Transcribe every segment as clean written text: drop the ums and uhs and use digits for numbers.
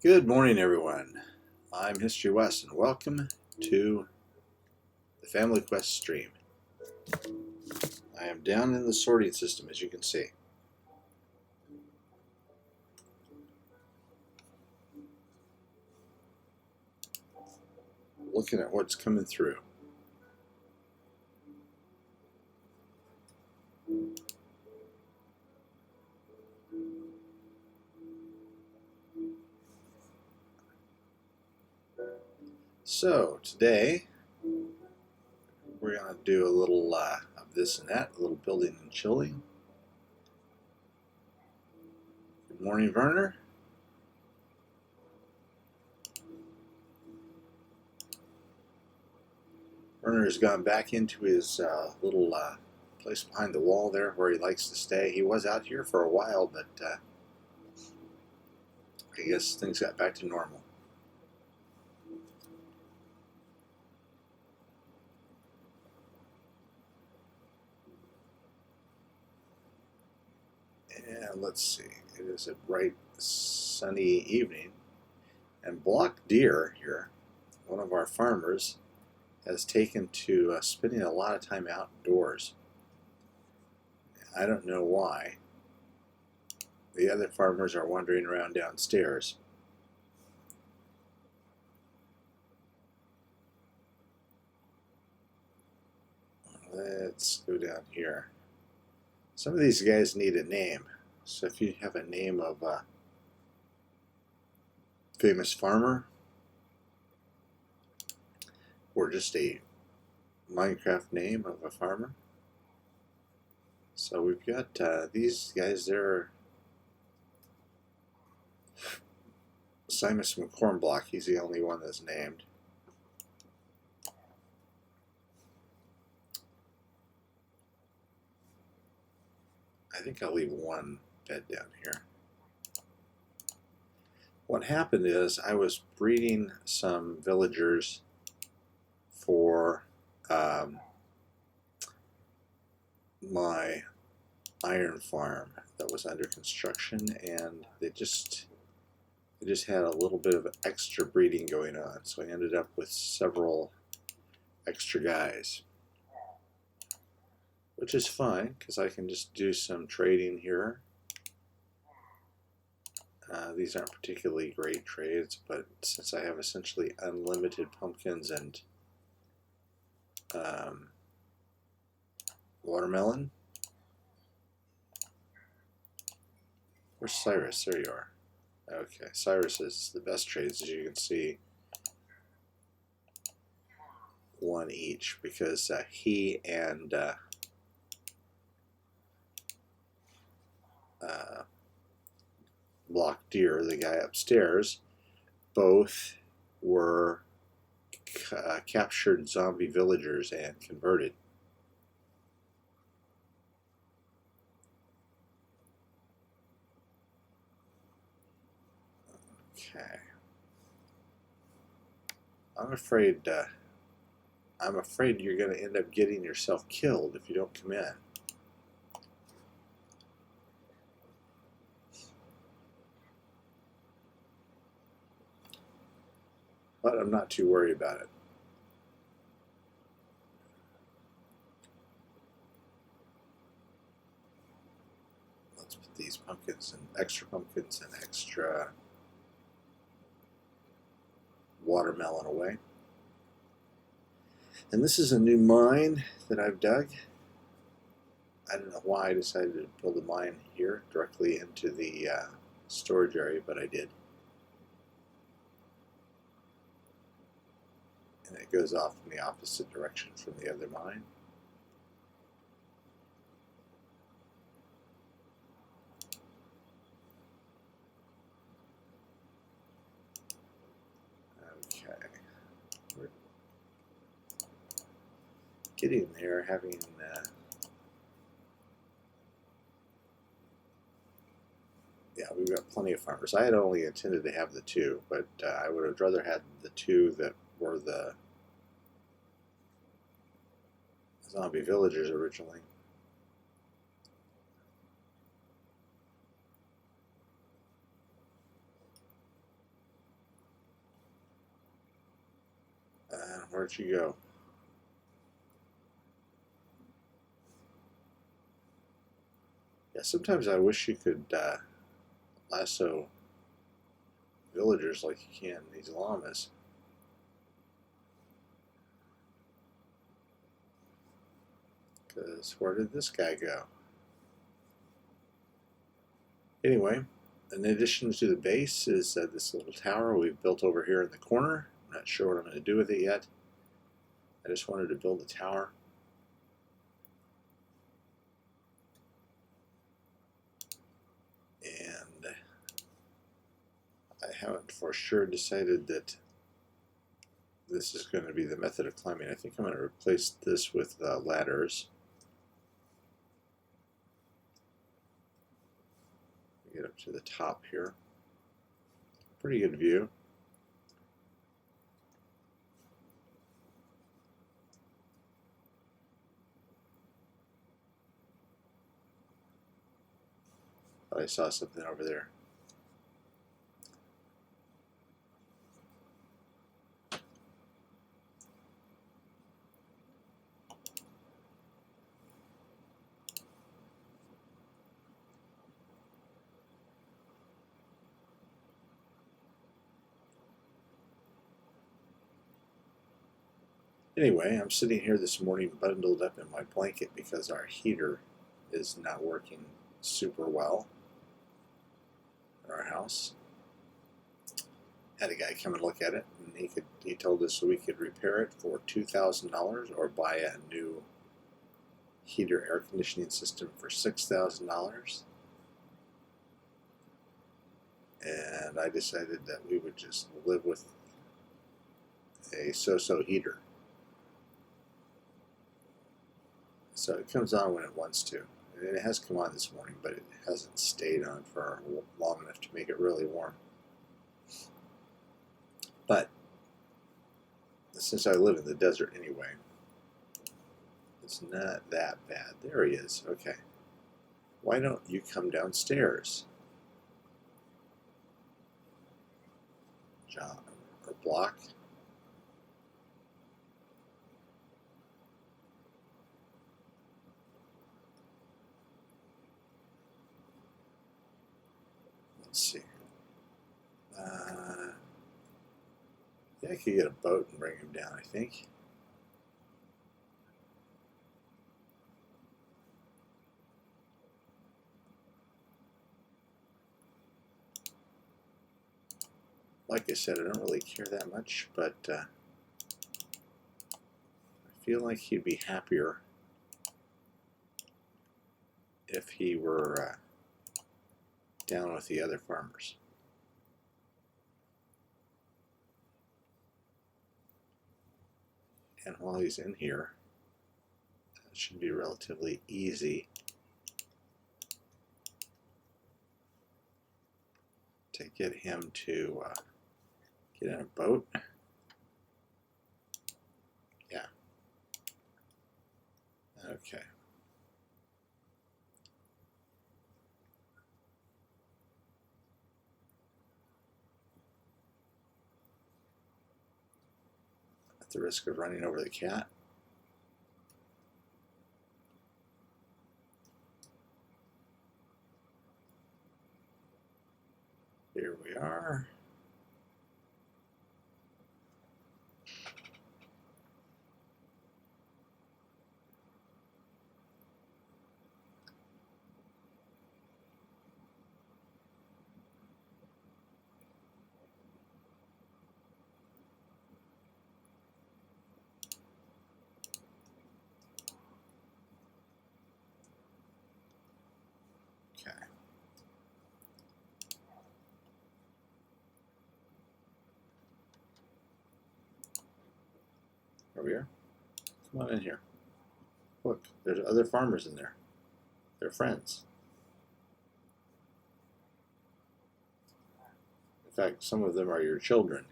Good morning, everyone. I'm HistoryWes, and welcome to the FamilyQuest stream. I am down in the sorting system, as you can see. Looking at what's coming through. So, today, we're going to do a little of this and that, a little building and chilling. Good morning, Werner. Werner has gone back into his little place behind the wall there where he likes to stay. He was out here for a while, but I guess things got back to normal. And let's see, it is a bright sunny evening, and Block Deer here, one of our farmers, has taken to spending a lot of time outdoors. I don't know why. The other farmers are wandering around downstairs. Let's go down here. Some of these guys need a name. So if you have a name of a famous farmer or just a Minecraft name of a farmer. So we've got these guys there. Simus McCornblock, he's the only one that's named. I think I'll leave one bed down here. What happened is I was breeding some villagers for my iron farm that was under construction, and they just had a little bit of extra breeding going on, so I ended up with several extra guys, which is fine because I can just do some trading here. These aren't particularly great trades, but since I have essentially unlimited pumpkins and watermelon. Where's Cyrus? There you are. Okay, Cyrus is the best trades, as you can see. One each, because he and Block Deer, the guy upstairs, both were captured zombie villagers and converted. Okay. I'm afraid you're going to end up getting yourself killed if you don't come in. But I'm not too worried about it. Let's put these pumpkins and extra watermelon away. And this is a new mine that I've dug. I don't know why I decided to build a mine here directly into the storage area, but I did. And it goes off in the opposite direction from the other mine. Okay. We're getting there, having yeah, we've got plenty of farmers. I had only intended to have the two, but I would have rather had the two that were the zombie villagers originally. Where'd you go? Yeah, sometimes I wish you could lasso villagers like you can these llamas. Because where did this guy go? Anyway, in addition to the base is this little tower we've built over here in the corner. I'm not sure what I'm going to do with it yet. I just wanted to build a tower. And I haven't for sure decided that this is going to be the method of climbing. I think I'm going to replace this with ladders. Get up to the top here. Pretty good view. Thought I saw something over there. Anyway, I'm sitting here this morning bundled up in my blanket because our heater is not working super well in our house. Had a guy come and look at it, and he told us we could repair it for $2,000 or buy a new heater air conditioning system for $6,000. And I decided that we would just live with a so-so heater. So it comes on when it wants to. And it has come on this morning, but it hasn't stayed on for long enough to make it really warm. But since I live in the desert anyway, it's not that bad. There he is. Okay. Why don't you come downstairs, John, or Block? Let's see. Yeah, I could get a boat and bring him down, I think. Like I said, I don't really care that much, but I feel like he'd be happier if he were down with the other farmers. And while he's in here, it should be relatively easy to get him to get in a boat. Yeah. Okay. At the risk of running over the cat. Here we are. Okay. Over here. Come on in here. Look, there's other farmers in there. They're friends. In fact, some of them are your children.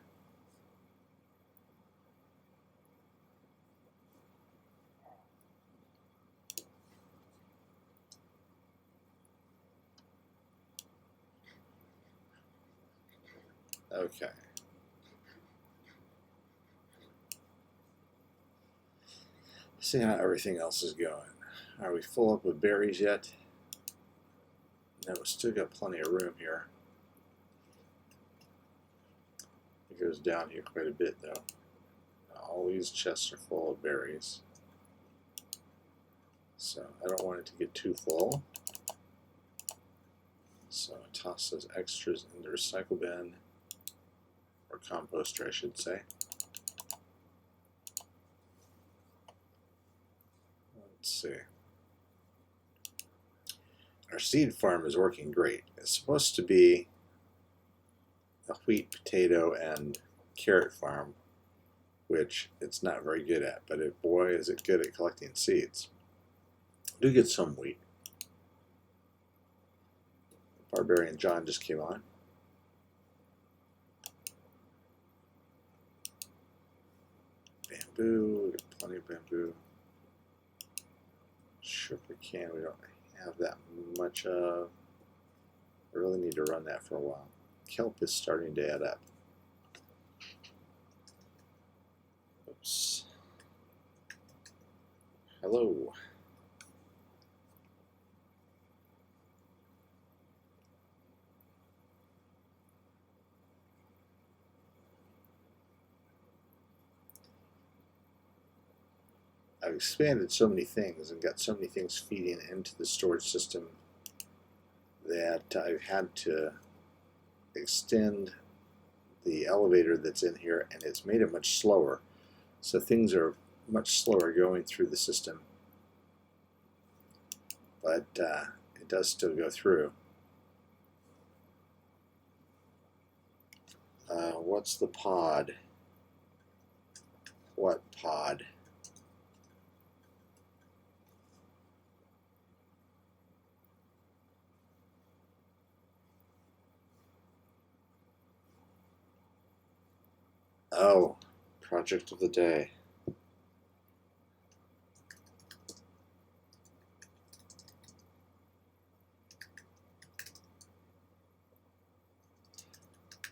Okay. See how everything else is going. Are we full up with berries yet? No, we still got plenty of room here. It goes down here quite a bit though. All these chests are full of berries. So I don't want it to get too full. So I toss those extras in the recycle bin, or composter I should say. Let's see. Our seed farm is working great. It's supposed to be a wheat, potato, and carrot farm, which it's not very good at, but boy is it good at collecting seeds. I do get some wheat. Barbarian John just came on. Bamboo, we got plenty of bamboo. Sugar cane, we don't have that much of. I really need to run that for a while. Kelp is starting to add up. Oops. Hello. I've expanded so many things and got so many things feeding into the storage system that I've had to extend the elevator that's in here, and it's made it much slower. So things are much slower going through the system, but it does still go through. What's the pod? What pod? Oh, project of the day.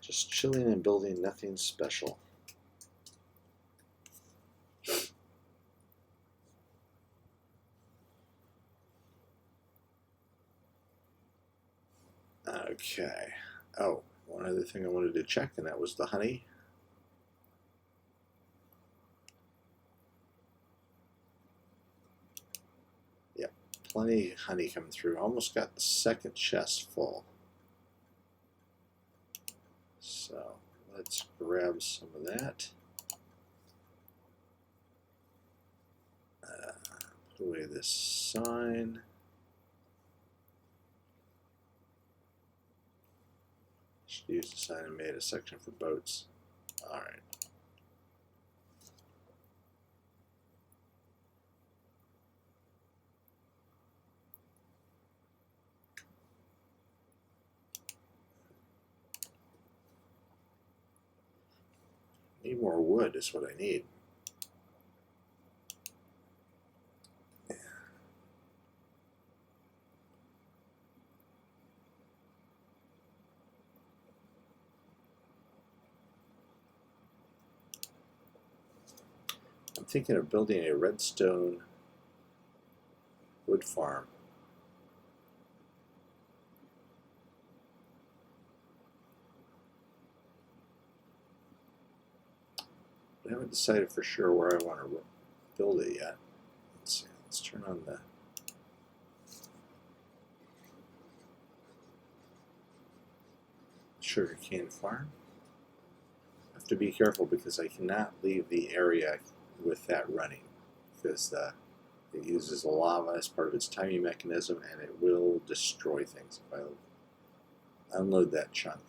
Just chilling and building, nothing special. Okay. Oh, one other thing I wanted to check, and that was the honey. Yep, plenty of honey coming through. Almost got the second chest full. So let's grab some of that. Put away this sign. Should use the sign and made a section for boats. All right. Need more wood is what I need. I'm thinking of building a redstone wood farm. I haven't decided for sure where I want to build it yet. Let's see. Let's turn on the sugarcane farm. I have to be careful because I cannot leave the area with that running, because it uses lava as part of its timing mechanism, and it will destroy things if I unload that chunk.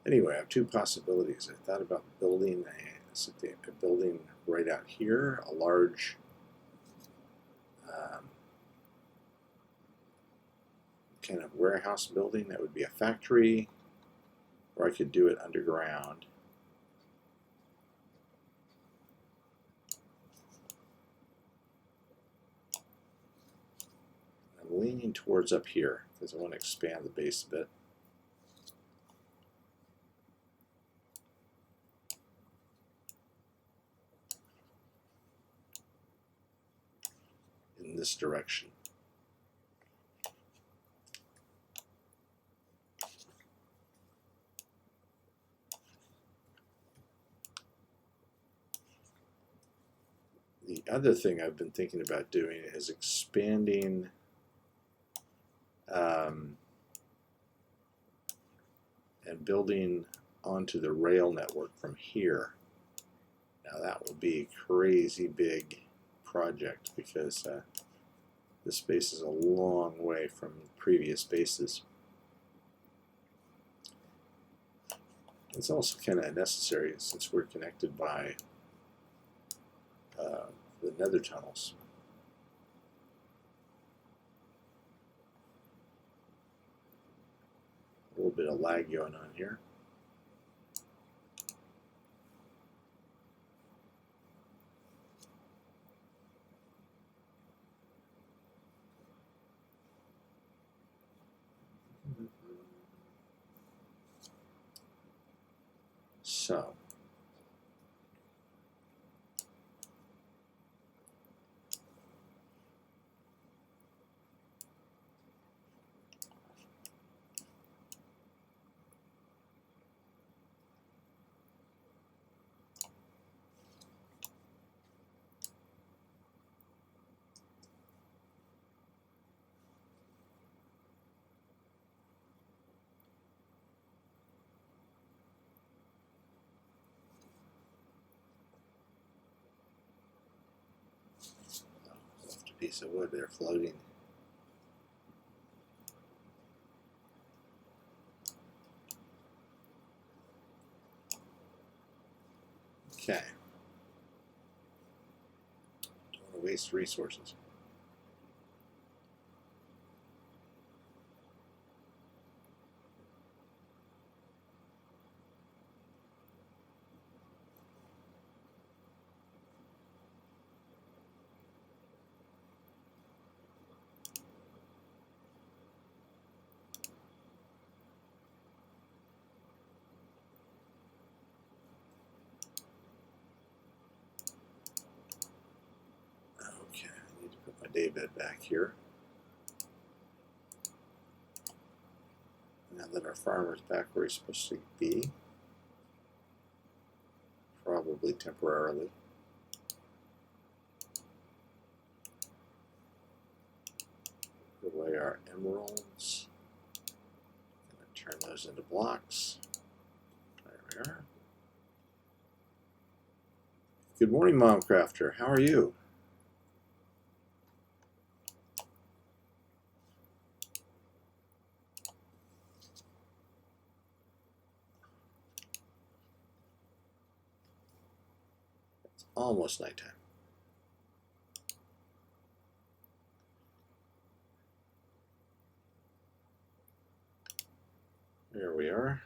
Anyway, I have two possibilities. I thought about building a building right out here, a large kind of warehouse building that would be a factory, or I could do it underground. I'm leaning towards up here because I want to expand the base a bit. in this direction. The other thing I've been thinking about doing is expanding and building onto the rail network from here. Now that will be a crazy big project because this base is a long way from previous bases. It's also kind of necessary since we're connected by the nether tunnels. A little bit of lag going on here. So left a piece of wood there floating. Okay. Don't want to waste resources. Okay, I need to put my daybed back here. Now that our farmer's back where he's supposed to be, probably temporarily. Put away our emeralds. Turn those into blocks. There we are. Good morning, Momcrafter. How are you? It's almost nighttime. There we are.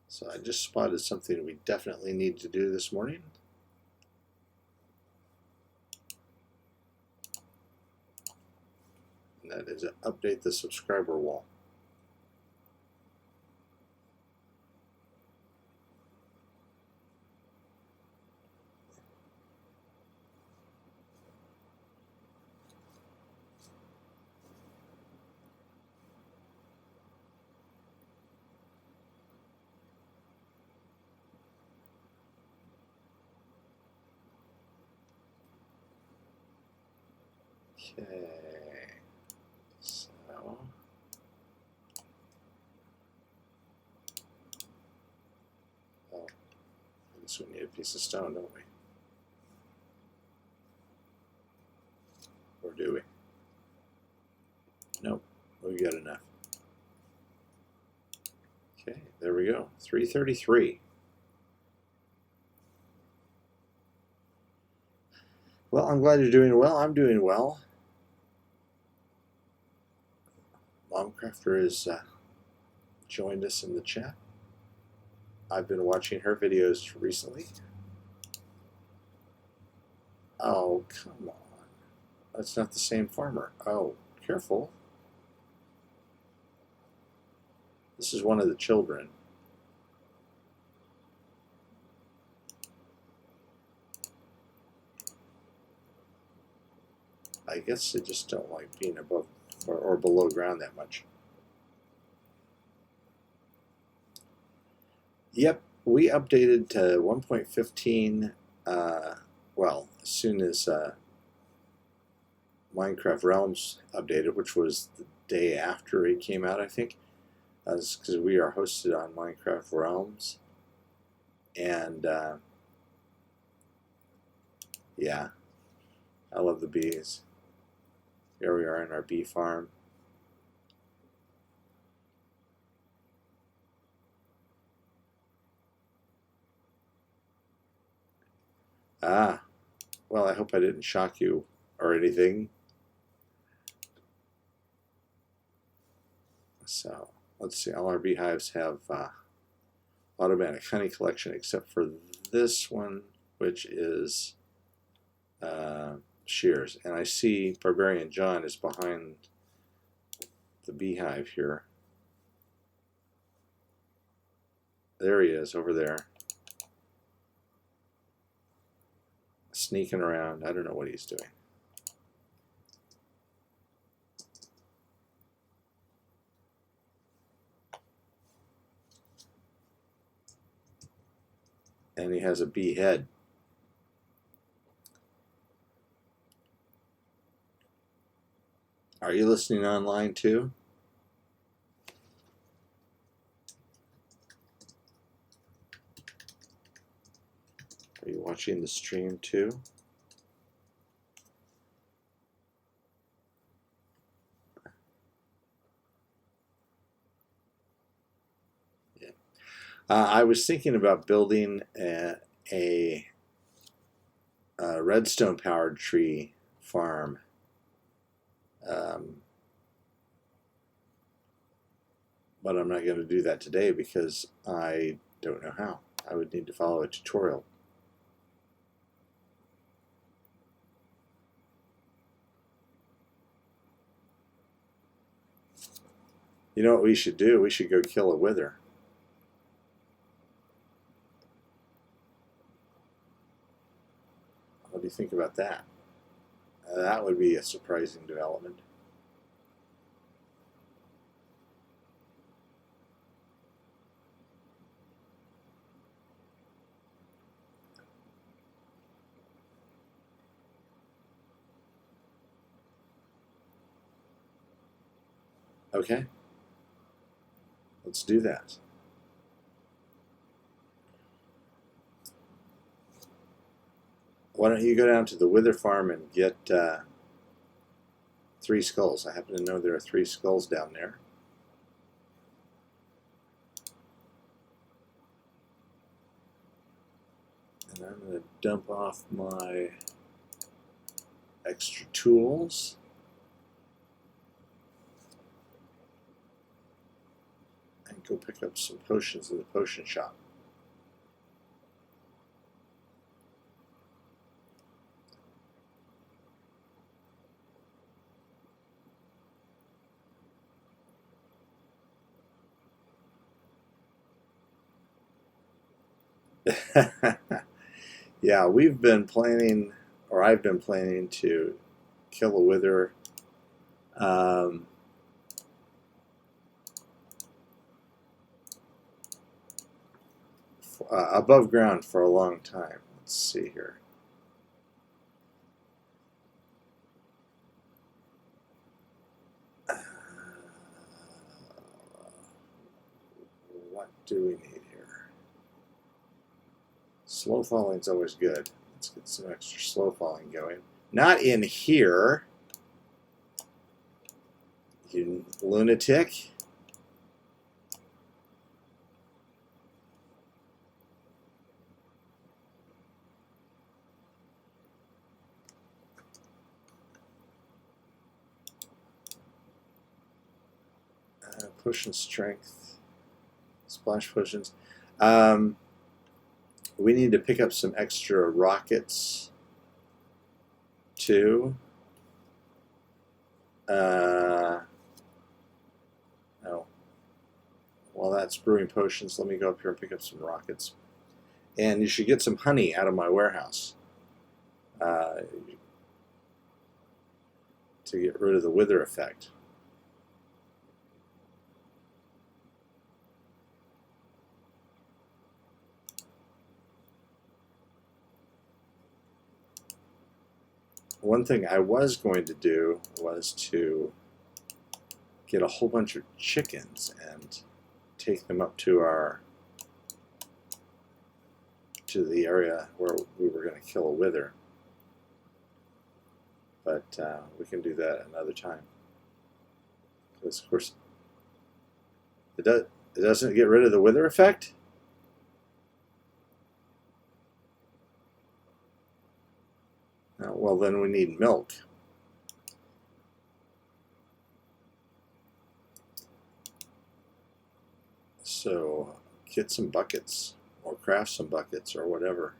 So I just spotted something we definitely need to do this morning. And that is to update the subscriber wall. Okay, so I guess we need a piece of stone, don't we? Or do we? Nope, we got enough. Okay, there we go. 333. Well, I'm glad you're doing well. I'm doing well. Momcrafter has joined us in the chat. I've been watching her videos recently. Oh, come on. That's not the same farmer. Oh, careful. This is one of the children. I guess they just don't like being above or below ground that much. Yep, we updated to 1.15, well, as soon as Minecraft Realms updated, which was the day after it came out, I think, because we are hosted on Minecraft Realms. And yeah, I love the bees. Here we are in our bee farm. Ah, well, I hope I didn't shock you or anything. So let's see, all our beehives have automatic honey collection except for this one, which is shears. And I see Barbarian John is behind the beehive here. There he is over there, sneaking around. I don't know what he's doing. And he has a bee head. Are you listening online too? Are you watching the stream too? Yeah. I was thinking about building a redstone powered tree farm. But I'm not going to do that today because I don't know how. I would need to follow a tutorial. You know what we should do? We should go kill a wither. What do you think about that? That would be a surprising development. Okay, let's do that. Why don't you go down to the wither farm and get 3 skulls? I happen to know there are 3 skulls down there. And I'm going to dump off my extra tools. And go pick up some potions in the potion shop. Yeah, we've been planning, or I've been planning to kill a wither above ground for a long time. Let's see here. What do we need here? Slow falling is always good. Let's get some extra slow falling going. Not in here, you lunatic. Potion strength, splash potions. We need to pick up some extra rockets too. No, that's brewing potions. Let me go up here and pick up some rockets. And you should get some honey out of my warehouse to get rid of the wither effect. One thing I was going to do was to get a whole bunch of chickens and take them up to the area where we were going to kill a wither. But we can do that another time. Because of course it doesn't get rid of the wither effect. Well, then we need milk. So get some buckets or craft some buckets or whatever.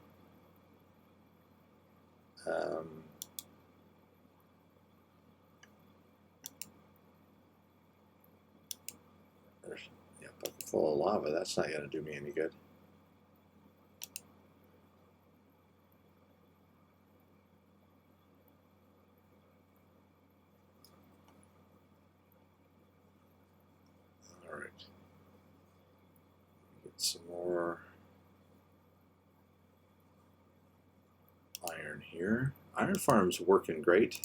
Yeah, bucket full of lava. That's not going to do me any good. All right. Get some more iron here. Iron farm's working great.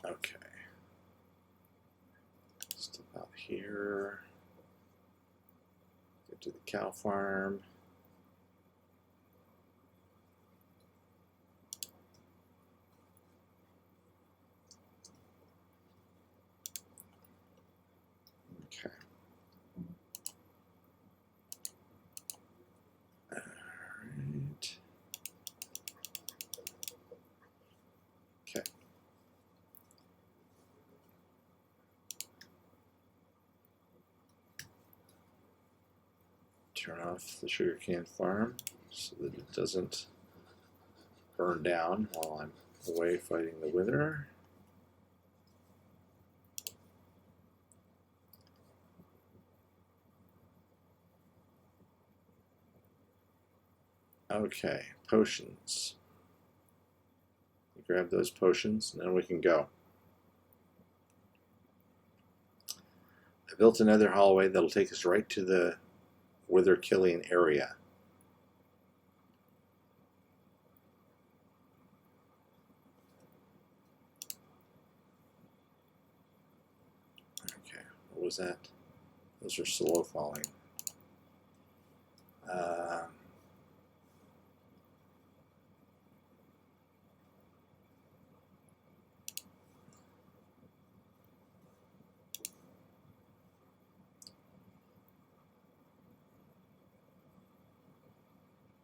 Okay. Step out here. Get to the cow farm. Okay. All right. Okay. Turn off the sugarcane farm so that it doesn't burn down while I'm away fighting the wither. Okay, potions. Grab those potions and then we can go. I built another hallway that'll take us right to the wither killing area. Okay, what was that? Those are slow falling.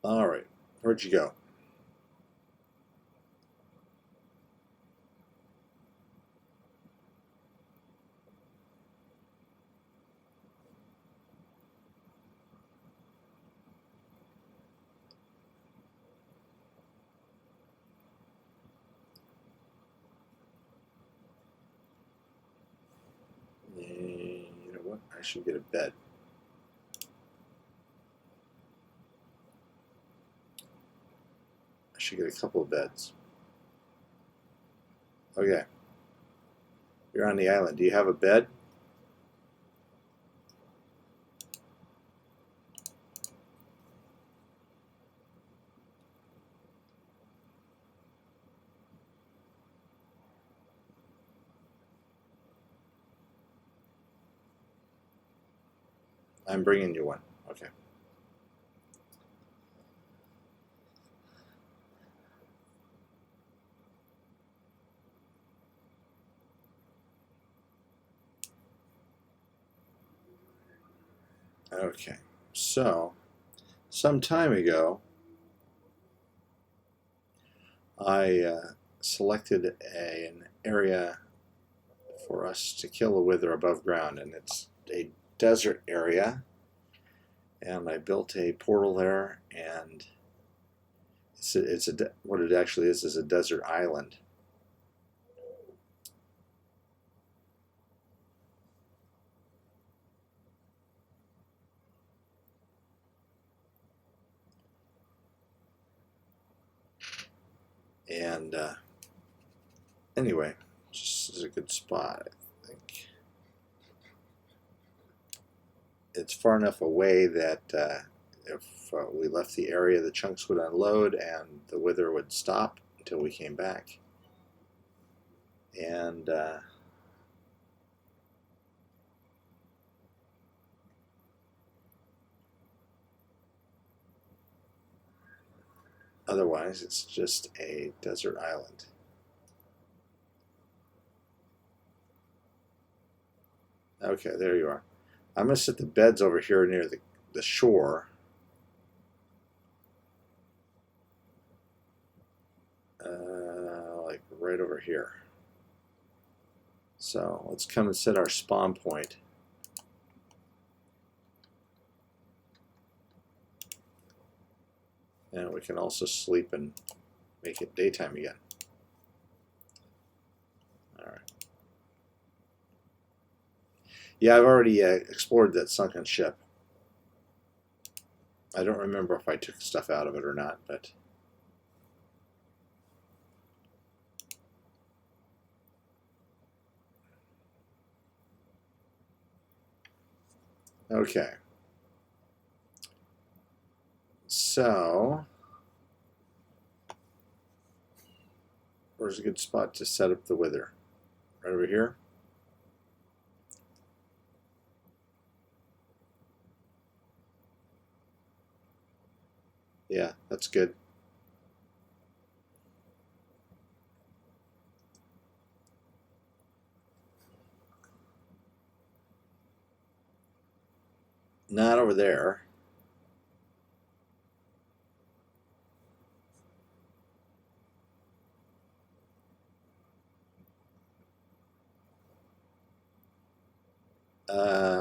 All right, where'd you go? You know what? I should get a bed. I should get a couple of beds. Okay. You're on the island. Do you have a bed? I'm bringing you one. Okay. Okay. So, some time ago, I selected an area for us to kill the wither above ground, and it's a desert area, and I built a portal there, and what it actually is a desert island. And anyway, this is a good spot, I think. It's far enough away that if we left the area, the chunks would unload and the wither would stop until we came back. And otherwise, it's just a desert island. Okay, there you are. I'm going to set the beds over here near the shore. Like right over here. So let's come and set our spawn point. And we can also sleep and make it daytime again. Alright. Yeah, I've already explored that sunken ship. I don't remember if I took stuff out of it or not, but... Okay. So, where's a good spot to set up the wither? Right over here? Yeah, that's good. Not over there.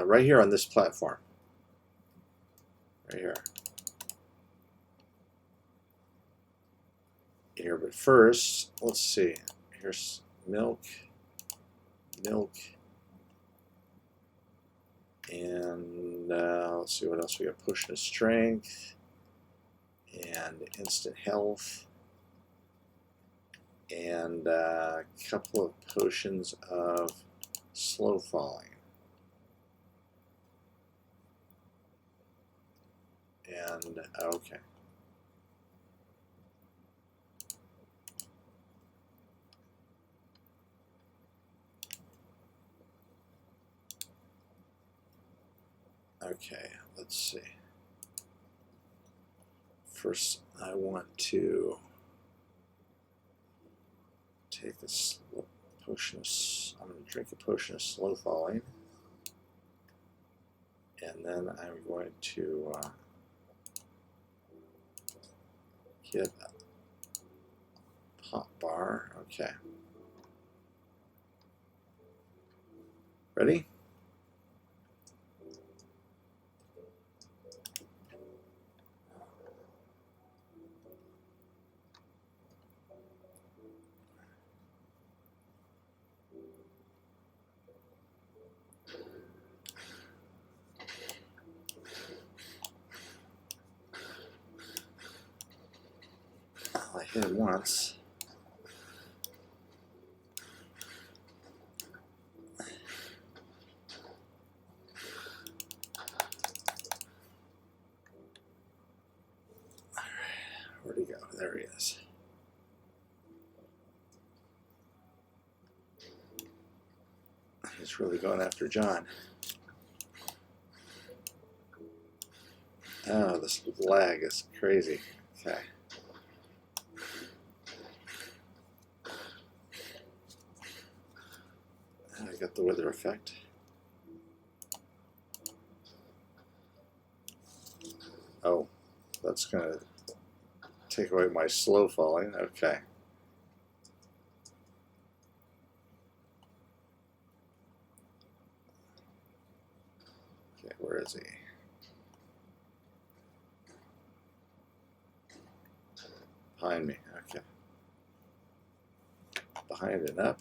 Right here on this platform. Right here. Here, but first, let's see. Here's milk, and let's see what else we got. Potion of strength, and instant health, and a couple of potions of slow falling. And okay. Okay, let's see. First, I want to take a potion of... I'm going to drink a potion of slow falling. And then I'm going to get a pop bar. Okay. Ready? I hit it once. Where'd he go? There he is. He's really going after John. Oh, this lag is crazy. Okay. I got the weather effect. Oh, that's going to take away my slow falling. Okay. Where is he? Behind me. Okay. Behind and up.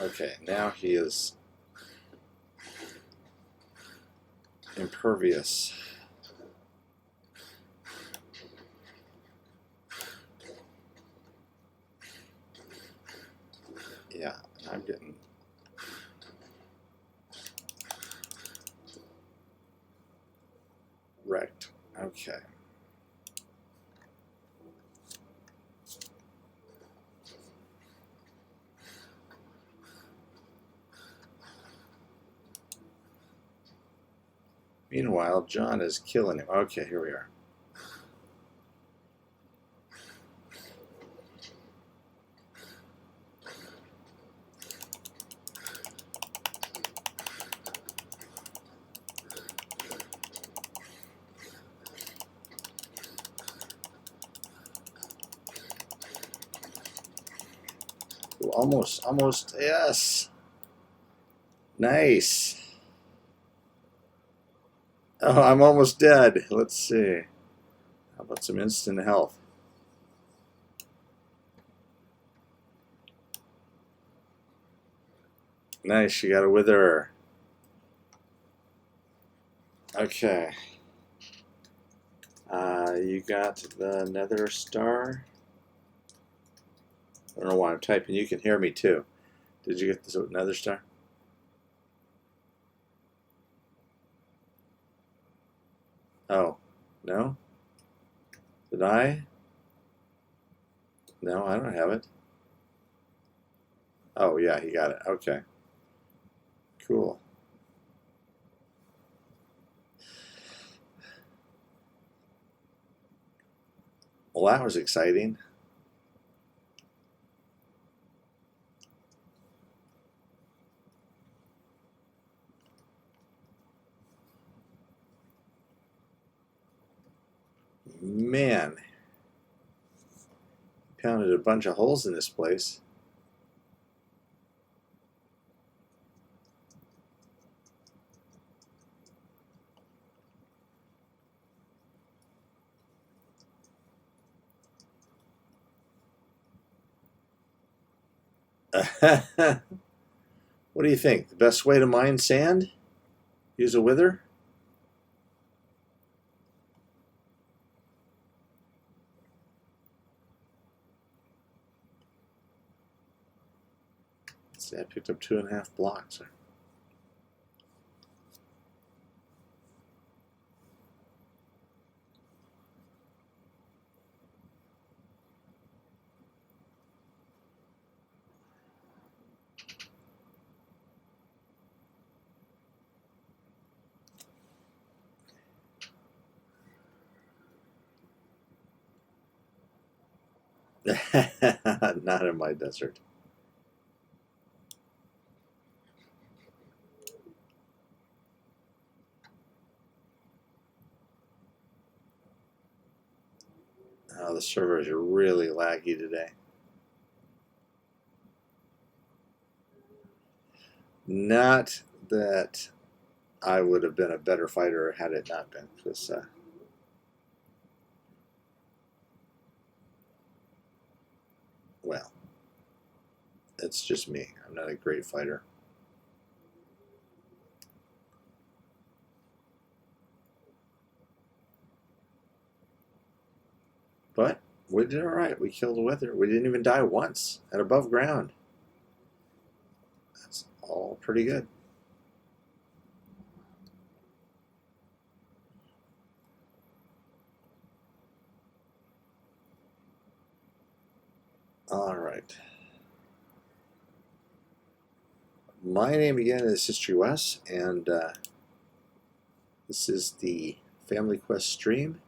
Okay, now he is impervious. Yeah, I'm getting wrecked. Okay. Meanwhile, John is killing him. Okay, here we are. Ooh, almost, yes. Nice. Oh, I'm almost dead. Let's see. How about some instant health? Nice, you got a wither. Okay. You got the nether star. I don't know why I'm typing. You can hear me too. Did you get this nether star? Oh, no? Did I? No, I don't have it. Oh, yeah, he got it. Okay. Cool. Well, that was exciting. Man, pounded a bunch of holes in this place. What do you think? The best way to mine sand? Use a wither? Let's see, I picked up 2.5 blocks. Not in my desert. Oh, the servers are really laggy today. Not that I would have been a better fighter had it not been, because well, it's just me. I'm not a great fighter. But we did all right. We killed the wither. We didn't even die once at above ground. That's all pretty good. All right. My name again is HistoryWes, and this is the FamilyQuest stream.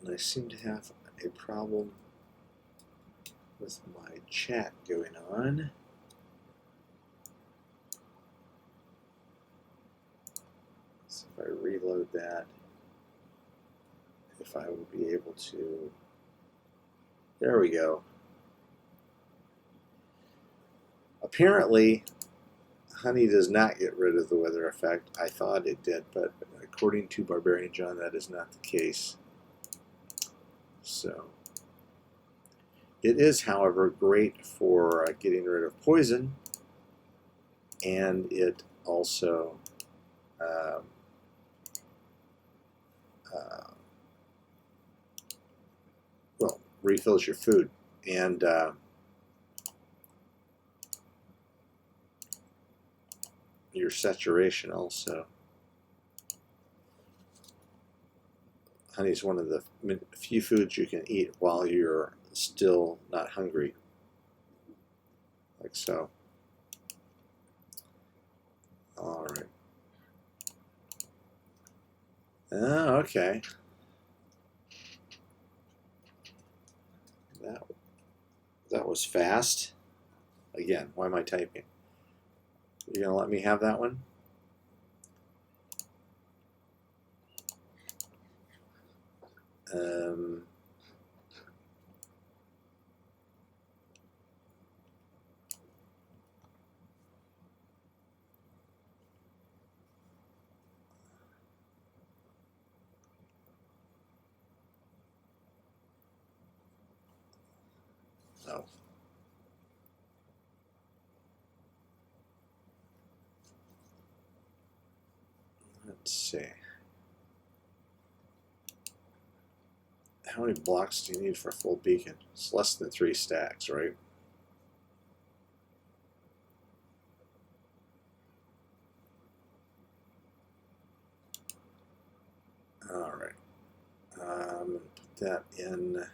And I seem to have a problem with my chat going on. if I reload that, if I will be able to. There we go. Apparently, honey does not get rid of the weather effect. I thought it did, but according to Barbarian John, that is not the case. So, it is, however, great for getting rid of poison, and it also well, refills your food, and your saturation also. Honey is one of the few foods you can eat while you're still not hungry, like so. All right. Oh, okay. That was fast. Again, why am I typing? You're gonna let me have that one? No. Let's see. How many blocks do you need for a full beacon? It's less than 3 stacks, right? All right. I'm going to put that in.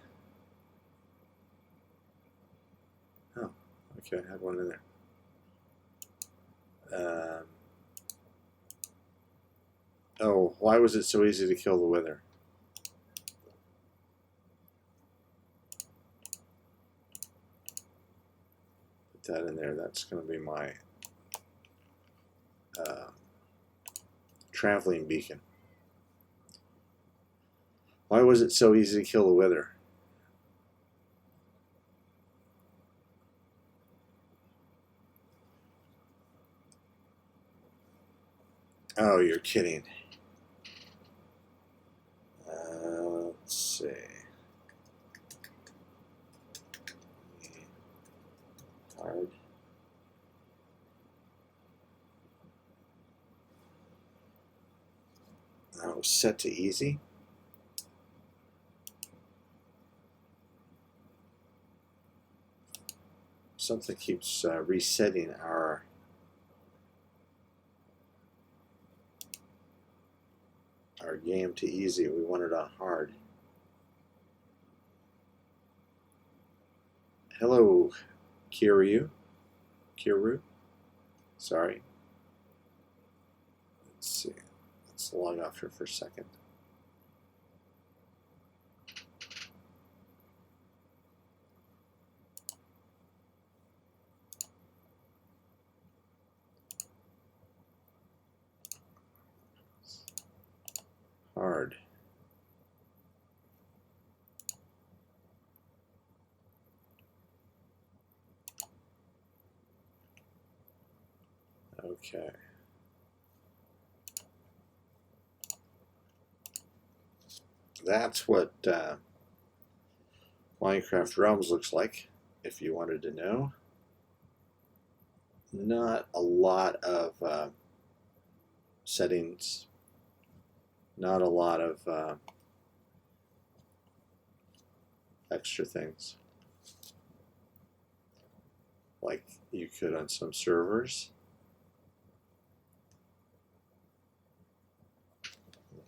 Oh, okay, I had one in there. Oh, why was it so easy to kill the wither? Put that in there. That's going to be my traveling beacon. Why was it so easy to kill the wither? Oh, you're kidding. Let's see. Hard. That was set to easy. Something keeps resetting our game to easy. We want it on hard. Hello, Kiru. Sorry. Let's see. Let's log off here for a second. Hard. Okay. That's what Minecraft Realms looks like, if you wanted to know. Not a lot of settings, not a lot of extra things like you could on some servers.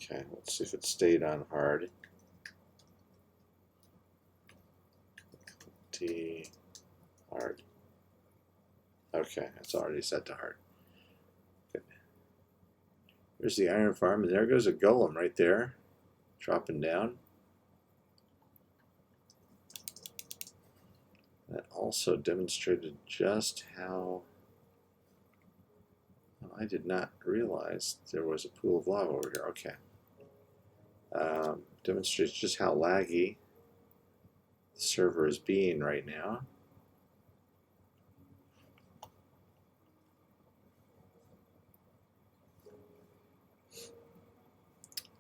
Okay, let's see if it stayed on hard. T hard. Okay, it's already set to hard. Good. There's the iron farm, and there goes a golem right there, dropping down. That also demonstrated just how I did not realize there was a pool of lava over here. Okay. Demonstrates just how laggy the server is being right now.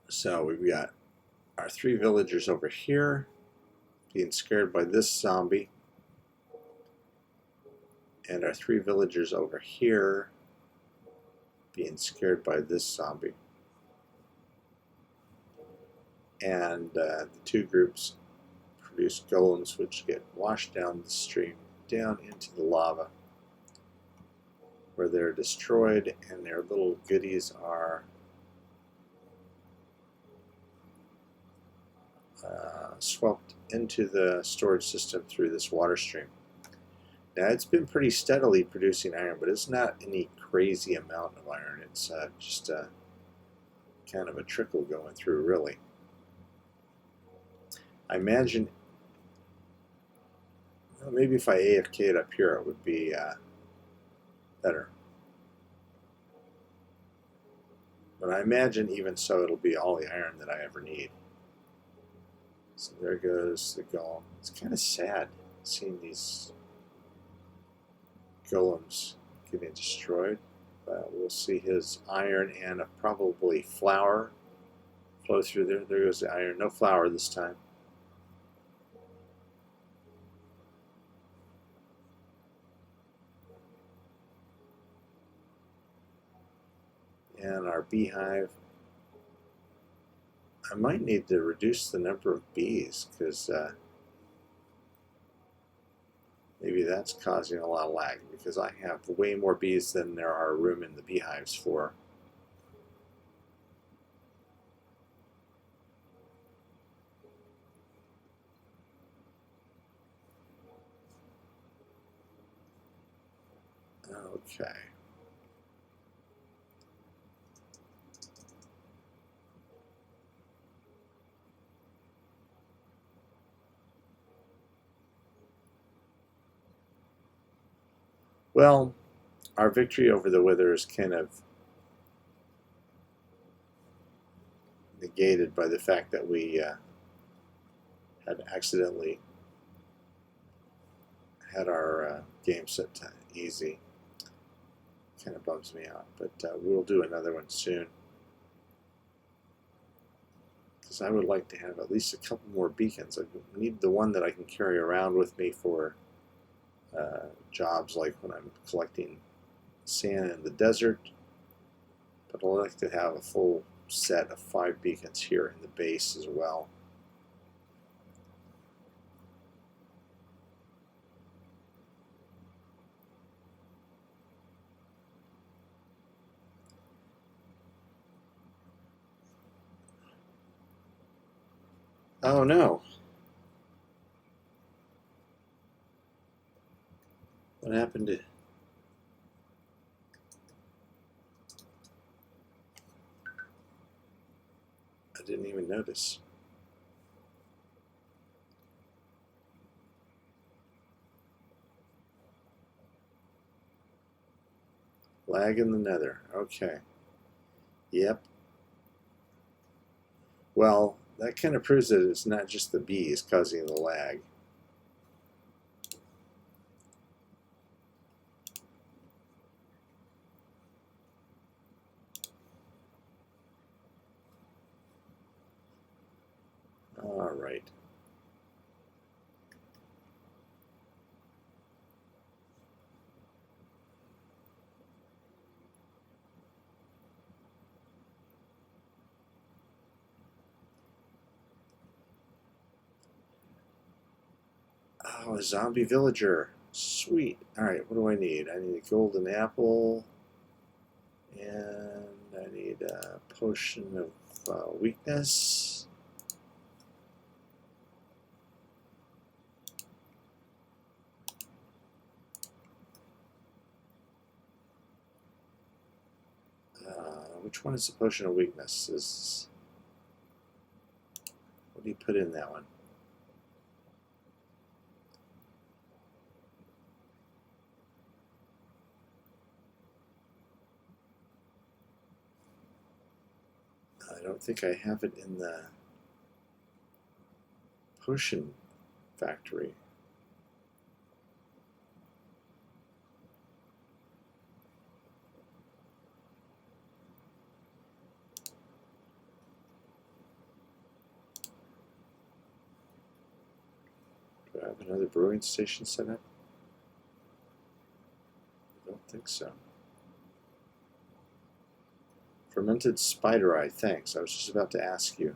So we've got our 3 villagers over here being scared by this zombie, and our 3 villagers over here being scared by this zombie. And the 2 groups produce golems which get washed down the stream, down into the lava, where they're destroyed and their little goodies are swept into the storage system through this water stream. Now, it's been pretty steadily producing iron, but it's not any crazy amount of iron. It's just kind of a trickle going through, really. I imagine, well, maybe if I AFK'd up here, it would be better. But I imagine even so, it'll be all the iron that I ever need. So there goes the golem. It's kind of sad seeing these golems getting destroyed. We'll see his iron and probably flour flow through there. There goes the iron. No flour this time. And our beehive. I might need to reduce the number of bees because maybe that's causing a lot of lag, because I have way more bees than there are room in the beehives for. Okay. Well, our victory over the Wither is kind of negated by the fact that we had accidentally had our game set to easy. Kind of bums me out, but we'll do another one soon, because I would like to have at least a couple more beacons. I need the one that I can carry around with me for jobs like when I'm collecting sand in the desert, but I'd like to have a full set of 5 beacons here in the base as well. Oh no. What happened to... I didn't even notice. Lag in the nether. Okay. Yep. Well, that kind of proves that it's not just the bees causing the lag. All right. Oh, a zombie villager. Sweet. Alright, what do I need? I need a golden apple. And I need a potion of weakness. Which one is the potion of weakness? What do you put in that one? don't think I have it in the potion factory. Do I have another brewing station set up? I don't think so. Fermented spider eye, thanks. I was just about to ask you.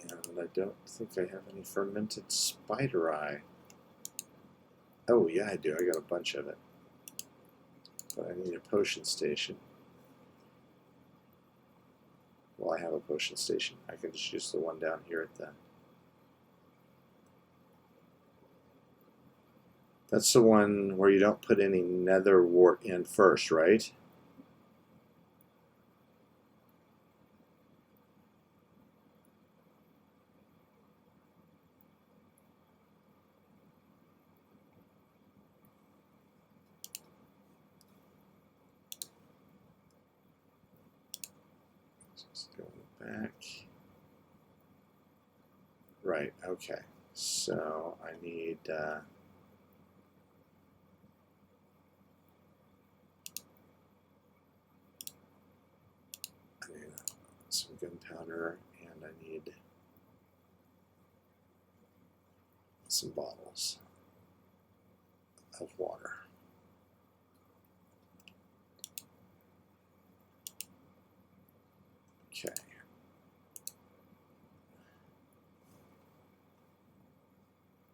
And I don't think I have any fermented spider eye. Oh, yeah, I do. I got a bunch of it. But I need a potion station. Well, I have a potion station. I can just use the one down here at the... That's the one where you don't put any nether wart in first, right? Let's go back. Right, okay. So I need... some gunpowder, and I need some bottles of water. Okay.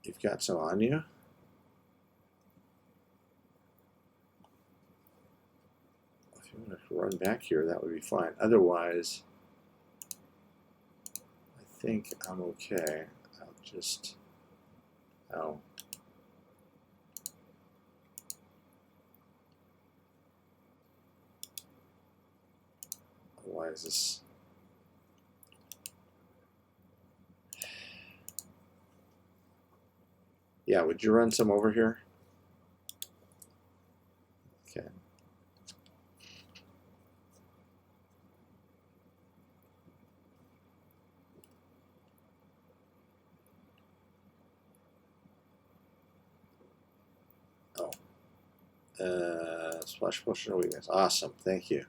You've got some on you? If you want to run back here, that would be fine. Otherwise, I think I'm okay. I'll just... Oh. Why is this... Yeah, would you run some over here? Okay. Oh. Splash potion of weakness. Awesome, thank you.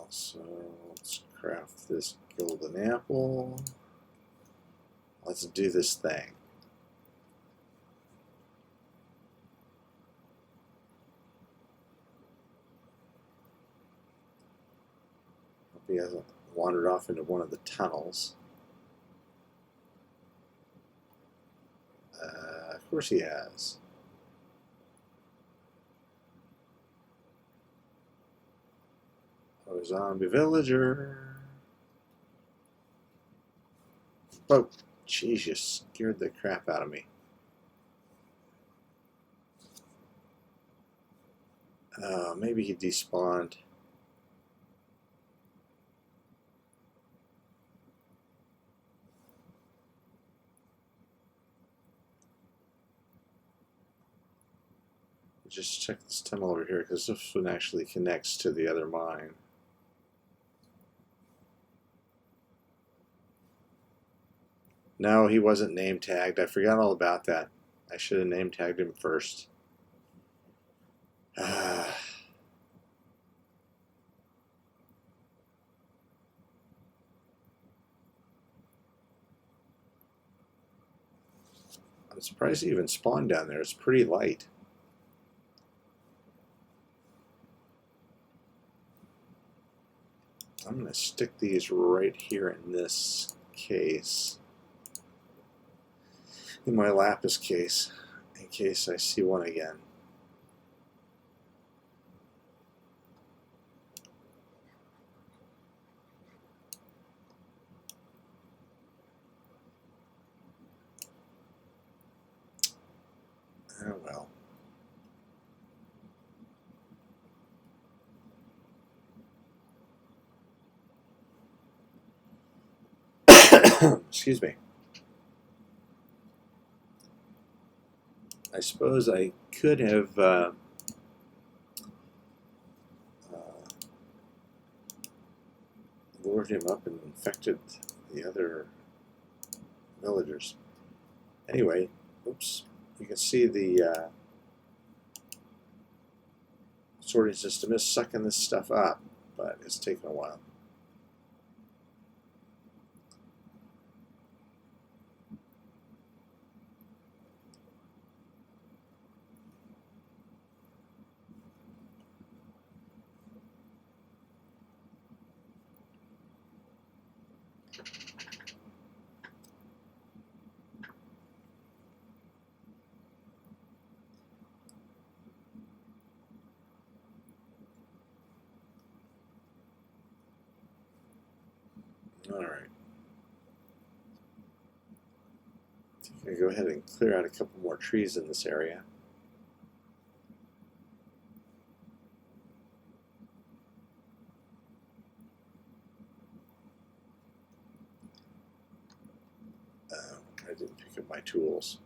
So let's craft this golden apple. Let's do this thing. Hope he hasn't wandered off into one of the tunnels. Of course he has. Oh, zombie villager. Oh, jeez, you scared the crap out of me. Maybe he despawned. Just check this tunnel over here, because this one actually connects to the other mine. No, he wasn't name tagged. I forgot all about that. I should have name tagged him first. I'm surprised he even spawned down there. It's pretty light. I'm going to stick these right here in this case. In my lapis case, in case I see one again. Oh well. Excuse me. I suppose I could have lured him up and infected the other villagers. Anyway, oops, you can see the sorting system is sucking this stuff up, but it's taking a while. All right. I'm going to go ahead and clear out a couple more trees in this area. I didn't pick up my tools.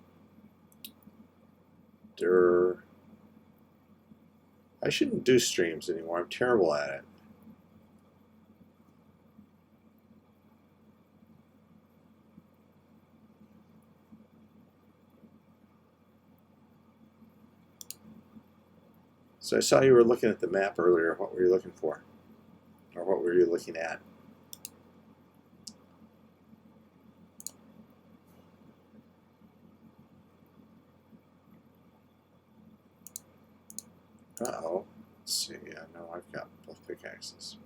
I shouldn't do streams anymore. I'm terrible at it. So I saw you were looking at the map earlier. What were you looking for? Or what were you looking at? Uh-oh. Let's see. Yeah, no, I've got both pickaxes.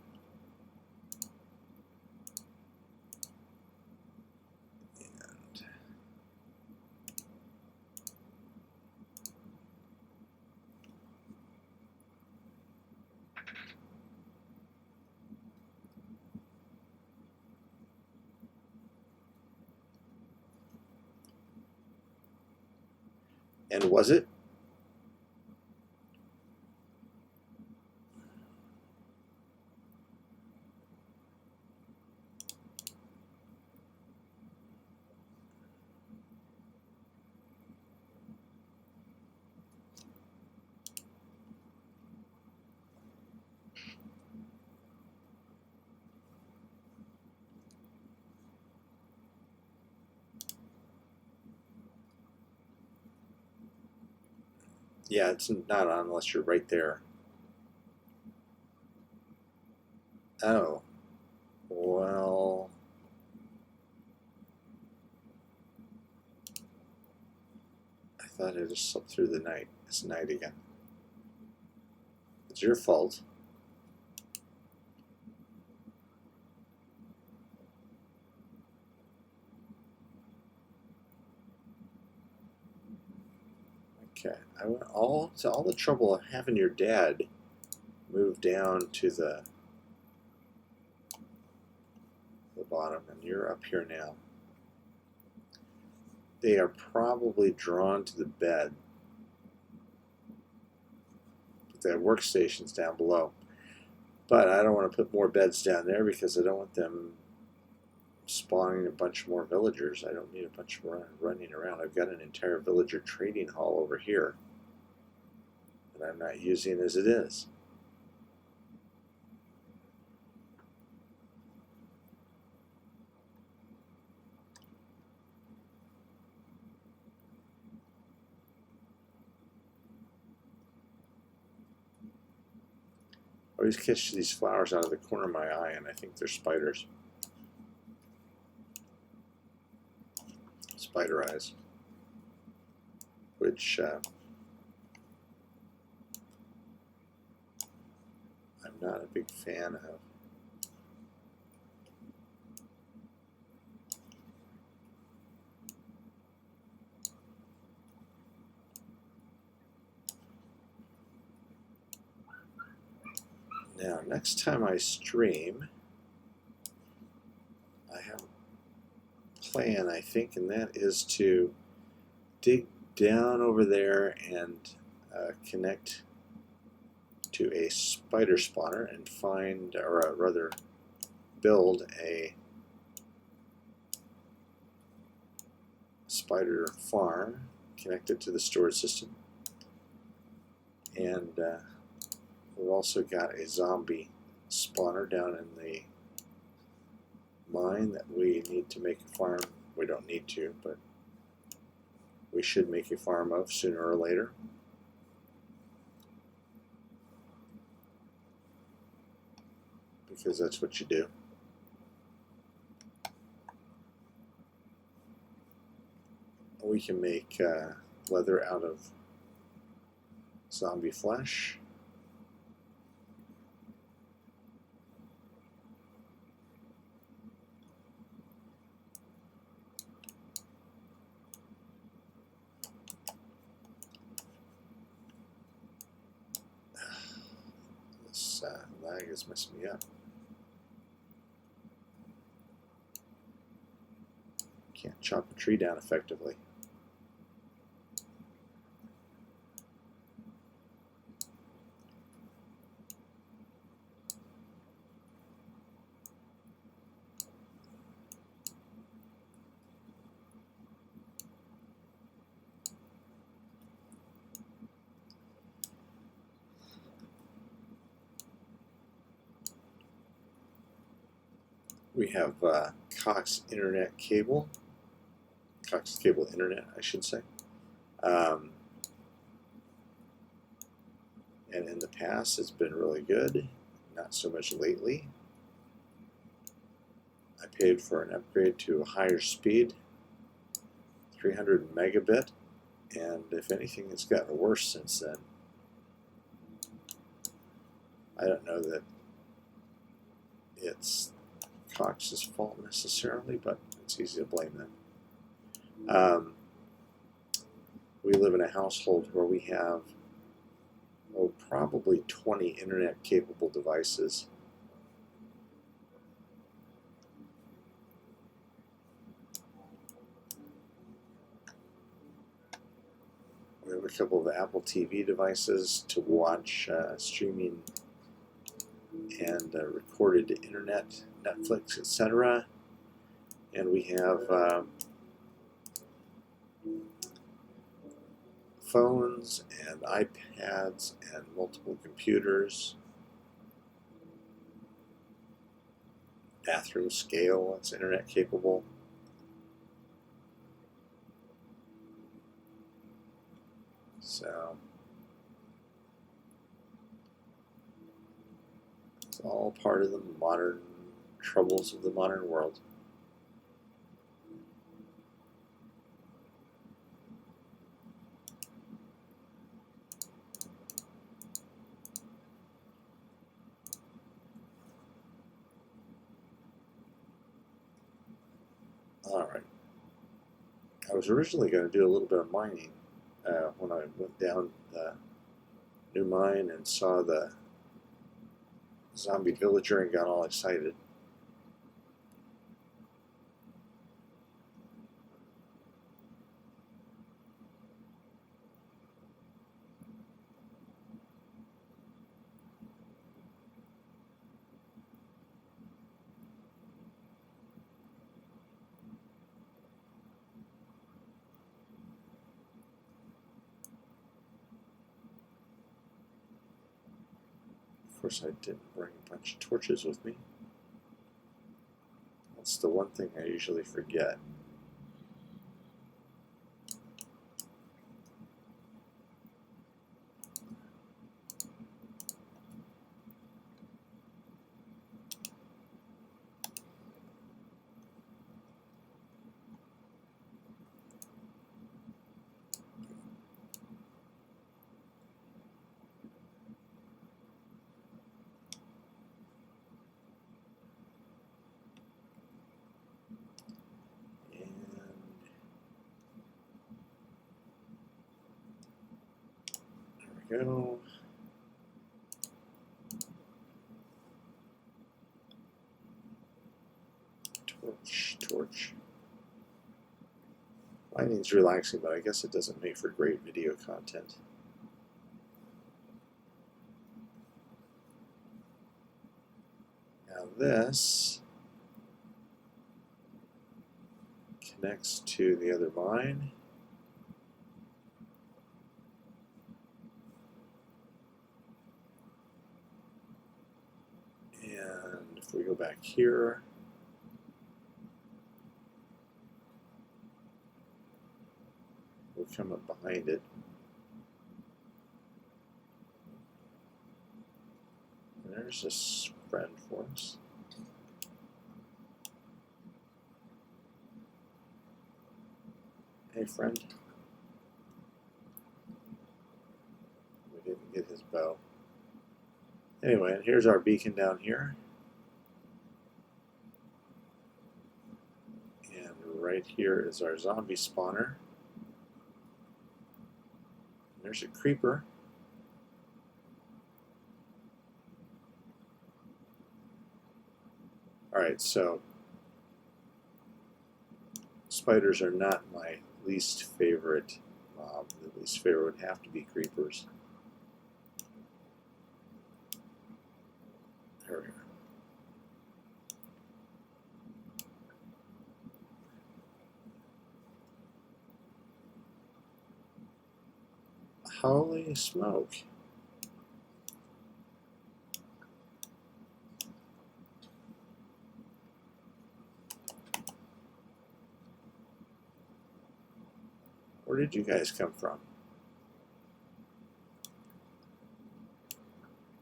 And was it? Yeah, it's not on unless you're right there. Oh. Well... I thought I just slept through the night. It's night again. It's your fault. Okay, I went all the trouble of having your dad move down to the bottom, and you're up here now. They are probably drawn to the bed. But they have workstations down below. But I don't want to put more beds down there because I don't want them spawning a bunch more villagers. I don't need a bunch more running around. I've got an entire villager trading hall over here that I'm not using as it is. I always catch these flowers out of the corner of my eye, and I think they're spiders. Spider eyes. Which I'm not a big fan of. Now, next time I stream, I have a plan, I think, and that is to dig down over there and connect to a spider spawner and find, or rather, build a spider farm connected to the storage system. And we've also got a zombie spawner down in the mine that we need to make a farm. We don't need to, but we should make a farm of sooner or later. Because that's what you do. We can make leather out of zombie flesh. This lag is messing me up. Can't chop a tree down effectively. We have Cox Internet Cable. Cox Cable Internet, I should say. And in the past, it's been really good. Not so much lately. I paid for an upgrade to a higher speed, 300 megabit, and if anything, it's gotten worse since then. I don't know that it's Cox's fault necessarily, but it's easy to blame them. We live in a household where we have probably 20 internet capable devices. We have a couple of Apple TV devices to watch streaming and recorded internet, Netflix, etc. And we have phones and iPads and multiple computers. Bathroom scale, it's internet capable. So it's all part of the modern troubles of the modern world. Alright. I was originally going to do a little bit of mining when I went down the new mine and saw the zombie villager and got all excited. Of course, I didn't bring a bunch of torches with me. That's the one thing I usually forget. Go. Torch. Mining's relaxing, but I guess it doesn't make for great video content. Now this connects to the other mine. And if we go back here, we'll come up behind it. And there's this friend for us. Hey, friend. We didn't get his bow. Anyway, here's our beacon down here. And right here is our zombie spawner. There's a creeper. Alright, so spiders are not my least favorite mob. The least favorite would have to be creepers. There we are. Holy smoke. Where did you guys come from?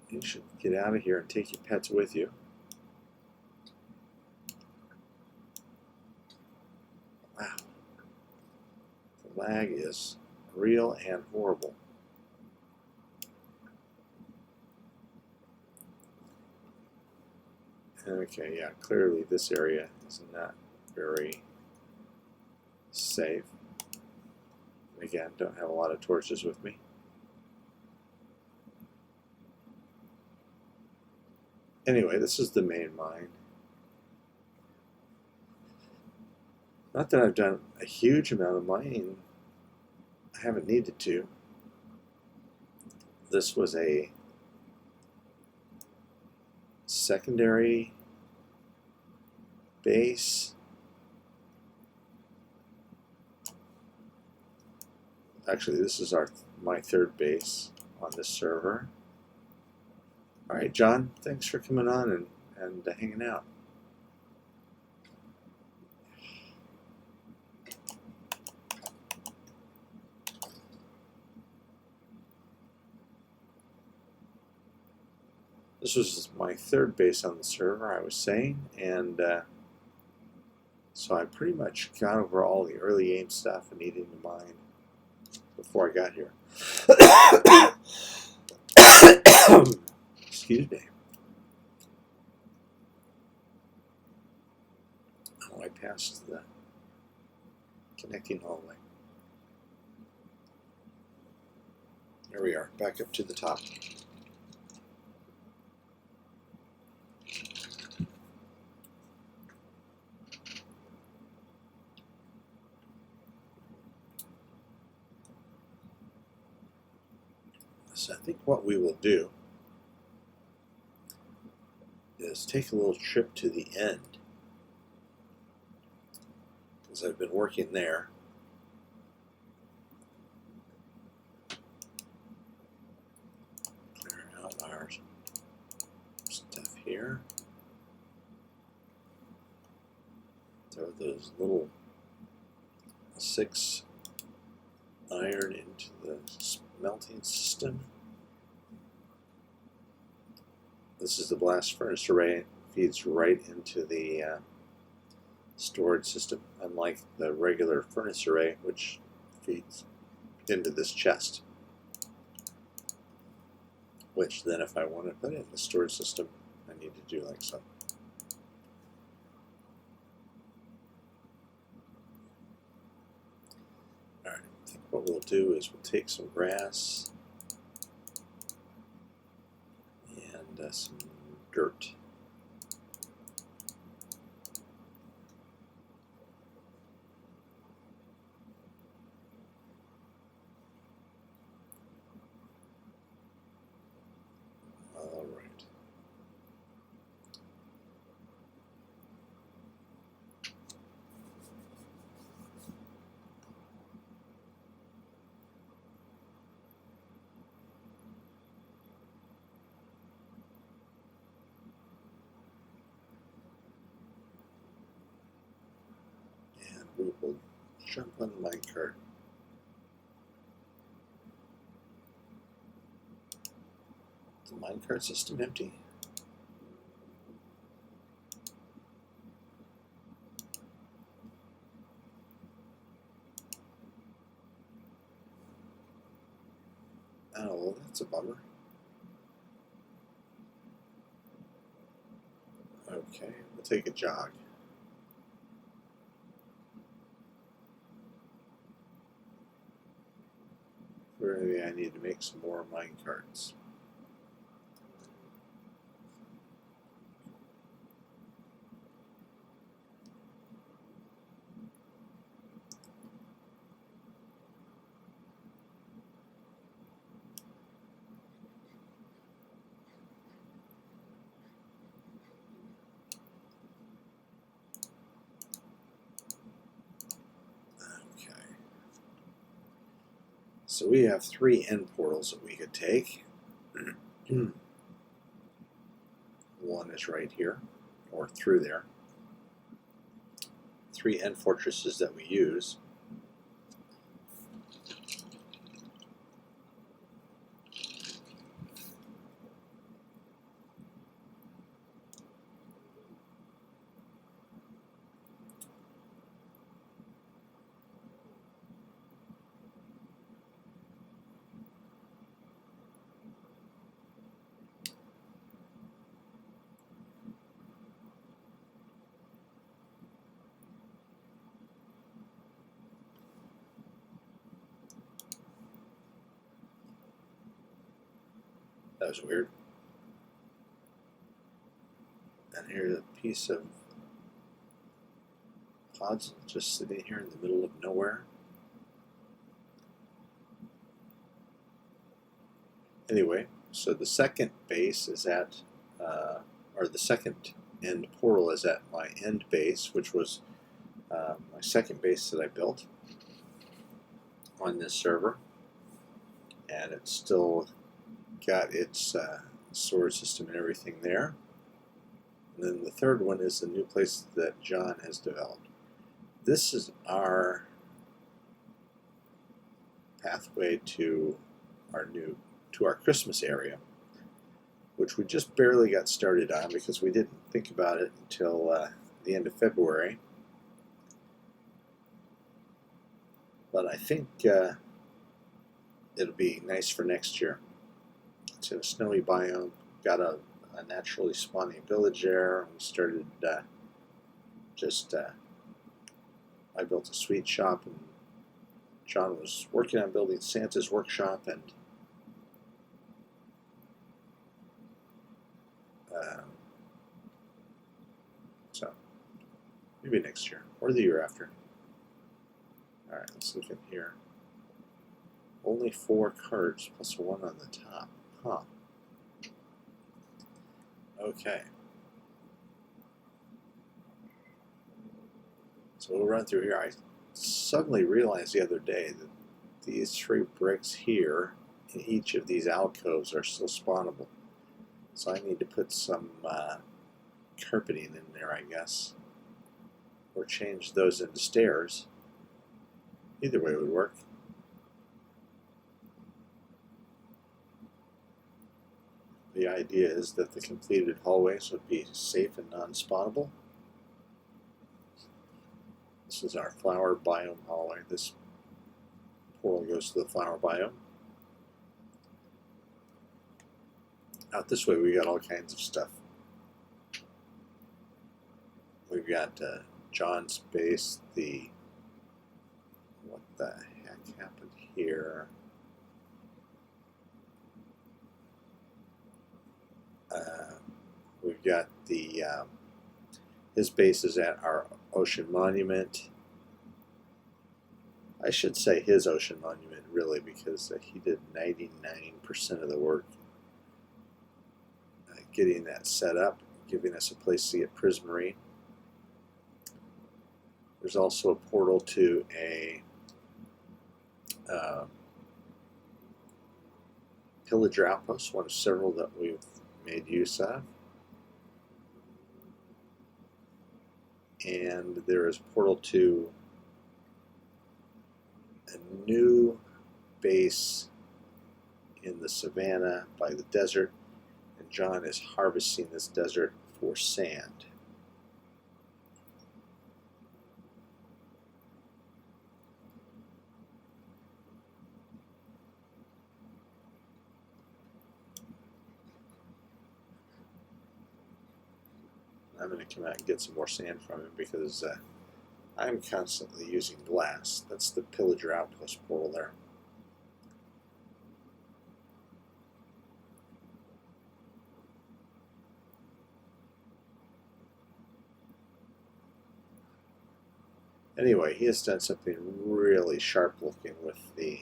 You should get out of here and take your pets with you. Wow. The lag is real and horrible. Okay, yeah, clearly this area is not very safe. Again, don't have a lot of torches with me. Anyway, this is the main mine. Not that I've done a huge amount of mining. I haven't needed to. This was a secondary base. Actually, this is my third base on this server. All right, John, thanks for coming on and hanging out. This was my third base on the server, I was saying, and so I pretty much got over all the early aim stuff and needing to mine before I got here. Excuse me. Oh, I passed the connecting hallway. There we are, back up to the top. So I think what we will do is take a little trip to the end, because I've been working there. Clear out our stuff here. Throw those little 6 iron into the smelting system. This is the blast furnace array. It feeds right into the storage system, unlike the regular furnace array, which feeds into this chest. Which then, if I want to put it in the storage system, I need to do like so. Alright, I think what we'll do is we'll take some grass and some dirt. All right. we will jump on the minecart. The minecart system empty. Oh, that's a bummer. Okay, we'll take a jog. Clearly, I need to make some more minecarts. So we have 3 end portals that we could take. One is right here, or through there. 3 end fortresses that we use. That was weird. And here's a piece of pods just sitting here in the middle of nowhere. Anyway, so the second base is at, or the second end portal is at my end base, which was my second base that I built on this server. And it's still got its storage system and everything there. And then the third one is the new place that John has developed. This is our pathway to our Christmas area, which we just barely got started on because we didn't think about it until the end of February. But I think it'll be nice for next year. It's in a snowy biome, got a naturally spawning village there. We started I built a sweet shop, and John was working on building Santa's workshop, and so maybe next year or the year after. Alright, let's look in here. Only 4 cards plus 1 on the top. Huh. Okay. So we'll run through here. I suddenly realized the other day that these 3 bricks here in each of these alcoves are still spawnable. So I need to put some carpeting in there, I guess. Or change those into stairs. Either way would work. The idea is that the completed hallways would be safe and non-spawnable. This is our flower biome hallway. This portal goes to the flower biome. Out this way we got all kinds of stuff. We've got John's base, what the heck happened here? We've got his base is at our ocean monument. I should say his ocean monument, really, because he did 99% of the work getting that set up, giving us a place to get prismarine. There's also a portal to a pillager outpost, one of several that we've made use of. And there is a portal to a new base in the savannah by the desert, and John is harvesting this desert for sand. I'm going to come out and get some more sand from him because I'm constantly using glass. That's the pillager outpost portal there. Anyway, he has done something really sharp looking with the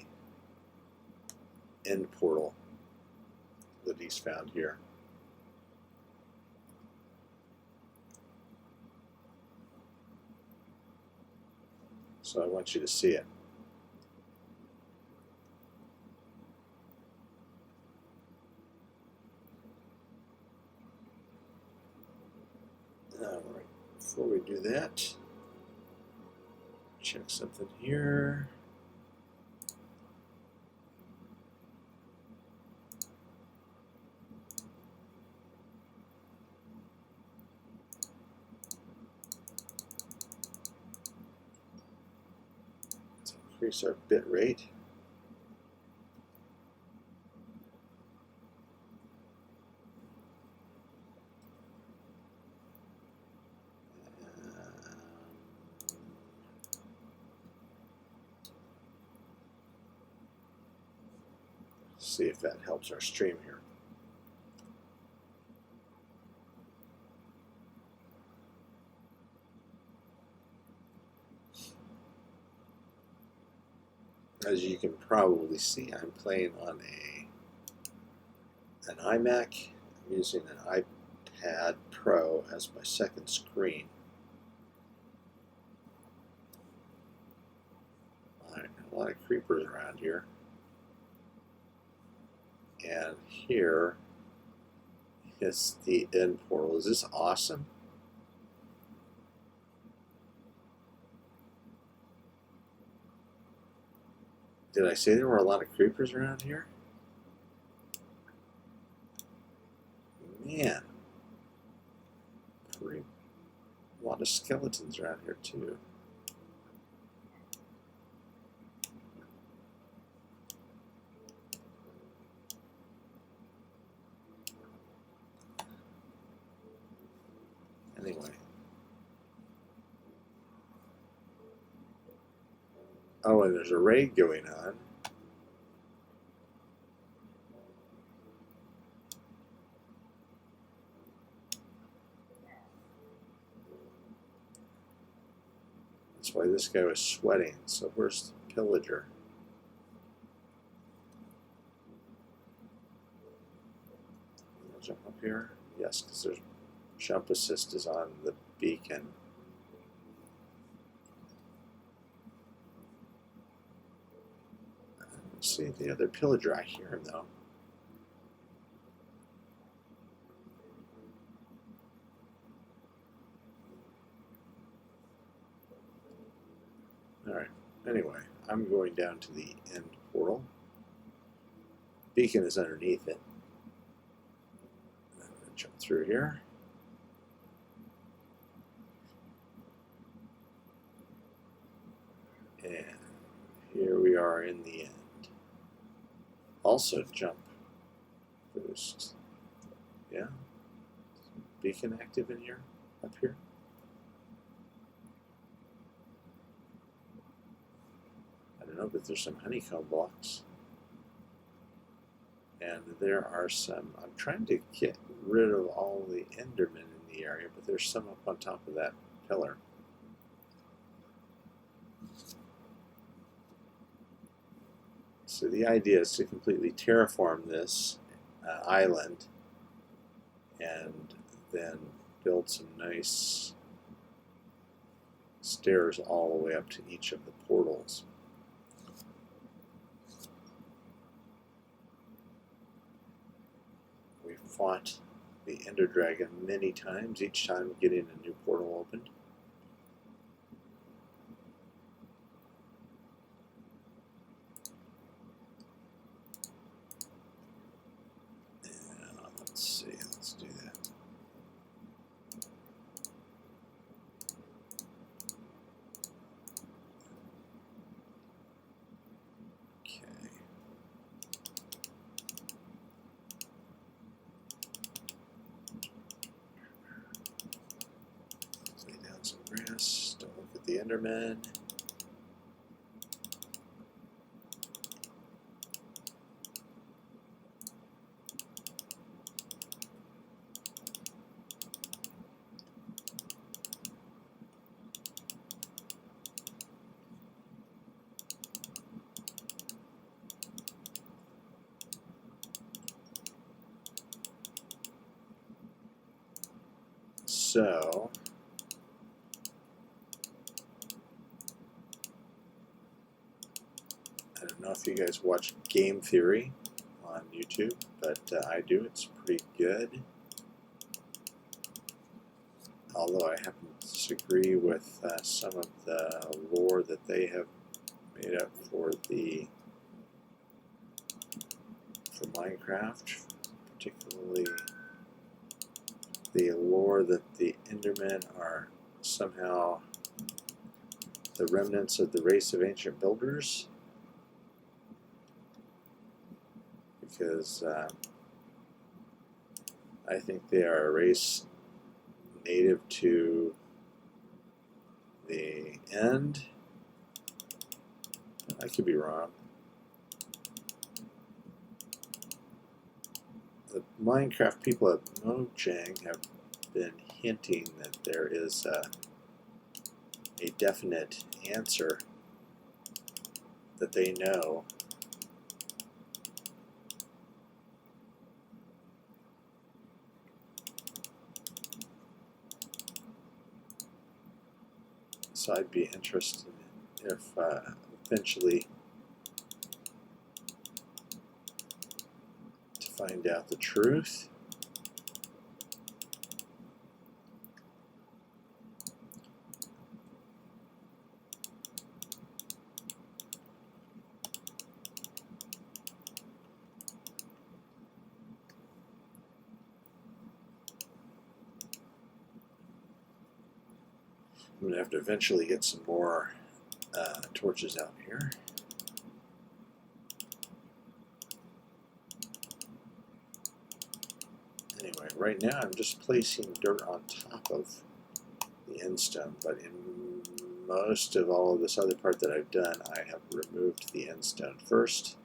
end portal that he's found here. So I want you to see it. All right, before we do that, check something here. Let's increase our bit rate. See if that helps our stream here. As you can probably see, I'm playing on an iMac. I'm using an iPad Pro as my second screen. All right, a lot of creepers around here. And here is the end portal. Is this awesome? Did I say there were a lot of creepers around here? Man. A lot of skeletons around here too. Anyway. Oh, and there's a raid going on. That's why this guy was sweating. So where's the pillager? I'll jump up here. Yes, because there's jump assist is on the beacon. Let's see the other pillager. I hear him though. Alright, anyway, I'm going down to the end portal. Beacon is underneath it. I'm going to jump through here. And here we are in the end. Also jump boost. Yeah. Beacon active in here, up here. I don't know, but there's some honeycomb blocks. And there are some, I'm trying to get rid of all the Endermen in the area, but there's some up on top of that pillar. So the idea is to completely terraform this island and then build some nice stairs all the way up to each of the portals. We fought the Ender Dragon many times, each time getting a new portal opened. Enderman. So, I don't know if you guys watch Game Theory on YouTube, but I do. It's pretty good. Although I happen to disagree with some of the lore that they have made up for Minecraft, particularly the lore that the Endermen are somehow the remnants of the race of ancient builders, because I think they are a race native to the end. I could be wrong. The Minecraft people at Mojang have been hinting that there is a definite answer that they know. So I'd be interested if eventually to find out the truth. I'm going to have to eventually get some more torches out here. Anyway, right now I'm just placing dirt on top of the end stone, but in most of all of this other part that I've done, I have removed the end stone first.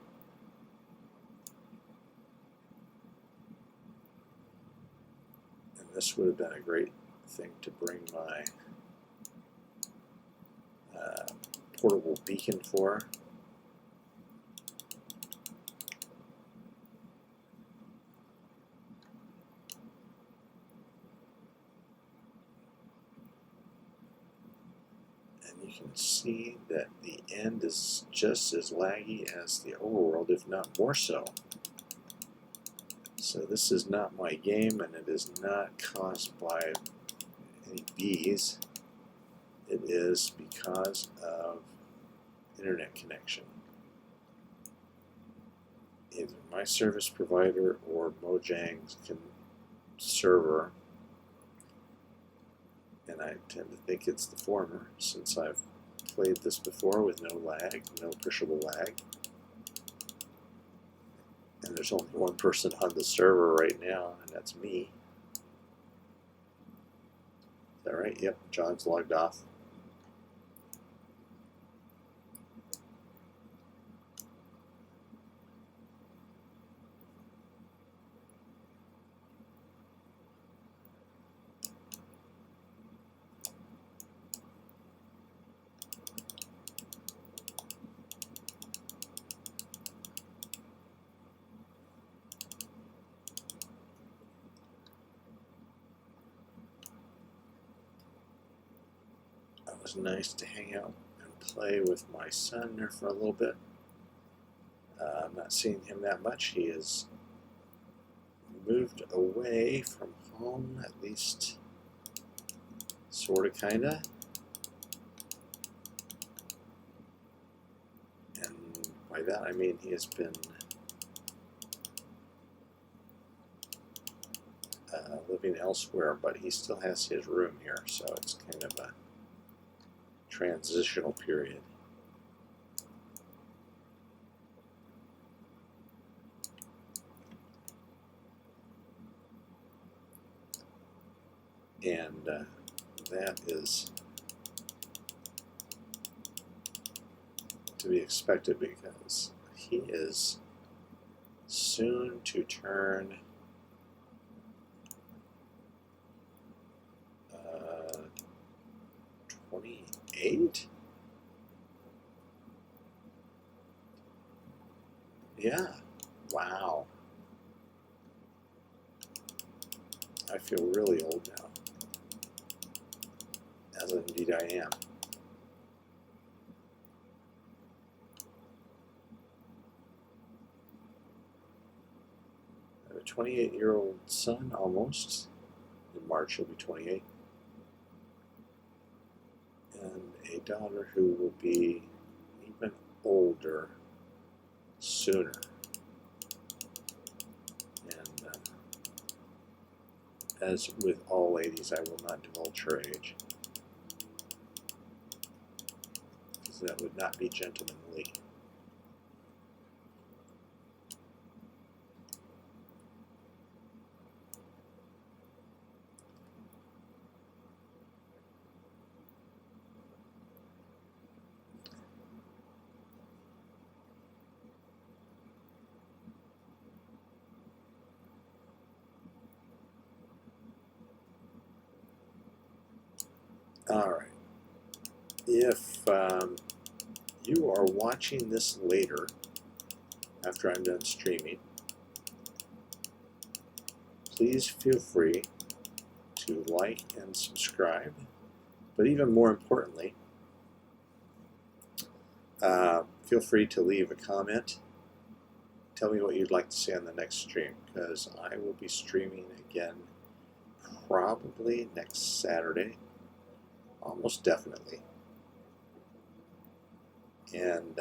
And this would have been a great thing to bring my portable beacon for. And you can see that the end is just as laggy as the overworld, if not more so. So this is not my game, and it is not caused by any bees. It is because of internet connection. Either my service provider or Mojang's server, and I tend to think it's the former, since I've played this before with no lag, no appreciable lag. And there's only one person on the server right now, and that's me. Is that right? Yep, John's logged off. It was nice to hang out and play with my son there for a little bit. I'm not seeing him that much. He has moved away from home, at least sort of, kind of. And by that I mean he has been living elsewhere, but he still has his room here, so it's kind of a transitional period. And that is to be expected because he is soon to turn 28? Yeah. Wow. I feel really old now, as indeed I am. I have a 28-year-old son, almost. In March he'll be 28. And a daughter who will be even older sooner. And as with all ladies, I will not divulge her age, because that would not be gentlemanly. All right. If you are watching this later, after I'm done streaming, please feel free to like and subscribe. But even more importantly, feel free to leave a comment. Tell me what you'd like to see on the next stream, because I will be streaming again probably next Saturday. Almost definitely. And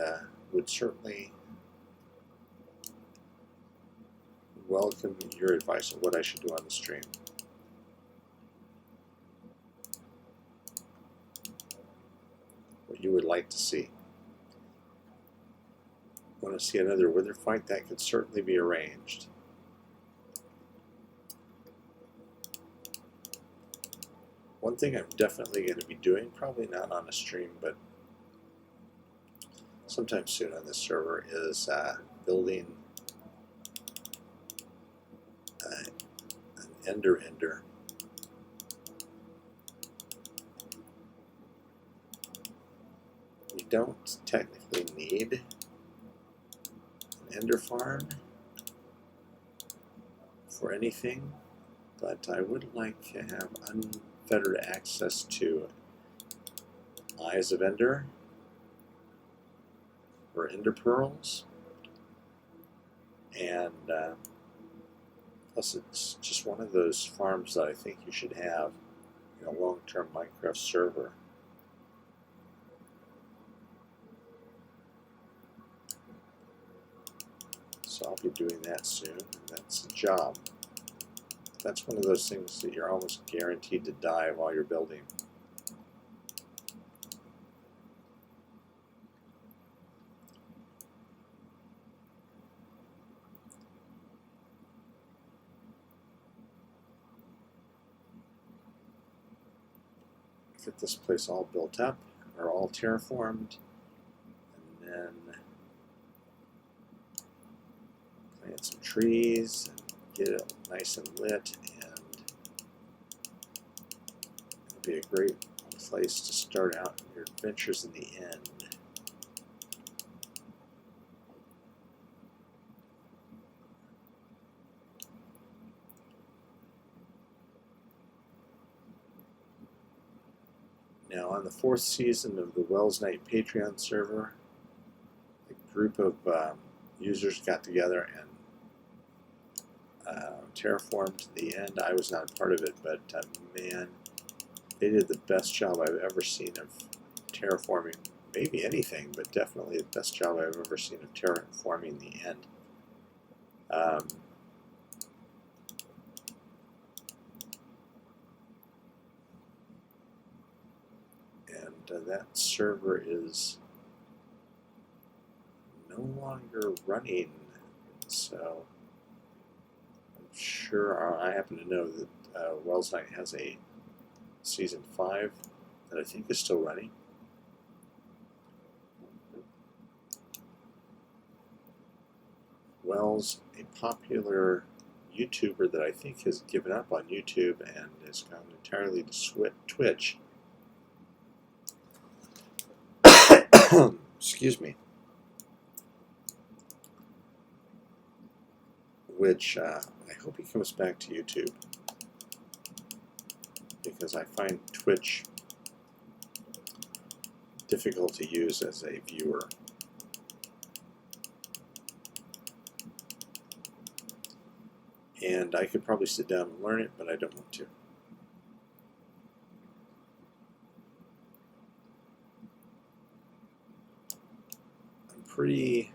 would certainly welcome your advice on what I should do on the stream. What you would like to see. Want to see another wither fight? That could certainly be arranged. One thing I'm definitely going to be doing, probably not on a stream, but sometime soon on this server, is building an ender. You don't technically need an ender farm for anything, but I would like to have unfettered access to eyes of ender or ender pearls, and plus it's just one of those farms that I think you should have in a long-term Minecraft server. So I'll be doing that soon, and that's a job. That's one of those things that you're almost guaranteed to die while you're building. Get this place all built up, or all terraformed, and then plant some trees and get it nice and lit, and it'll be a great place to start out your adventures in the end. Now, on the 4th season of the Wells Night Patreon server, a group of users got together and terraformed the end. I was not a part of it, but man, they did the best job I've ever seen of terraforming, maybe anything, but definitely the best job I've ever seen of terraforming the end. And that server is no longer running, so I'm sure I happen to know that Wells Night has a season 5 that I think is still running. Wells, a popular YouTuber that I think has given up on YouTube and has gone entirely to Twitch. Excuse me. Which I hope he comes back to YouTube, because I find Twitch difficult to use as a viewer. And I could probably sit down and learn it, but I don't want to. I'm pretty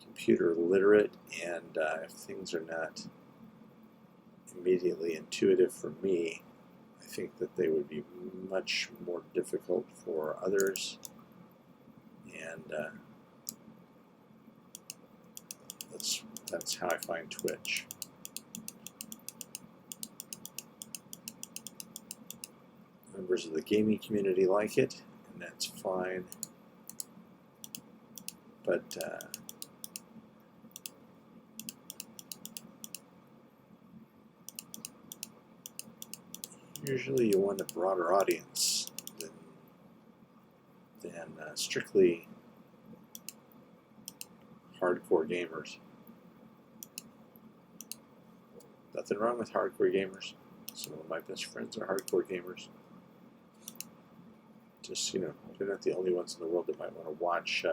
computer literate, and if things are not immediately intuitive for me, I think that they would be much more difficult for others. And that's how I find Twitch. Members of the gaming community like it, and that's fine. But usually you want a broader audience than strictly hardcore gamers. Nothing wrong with hardcore gamers. Some of my best friends are hardcore gamers. Just, you know, they're not the only ones in the world that might want to watch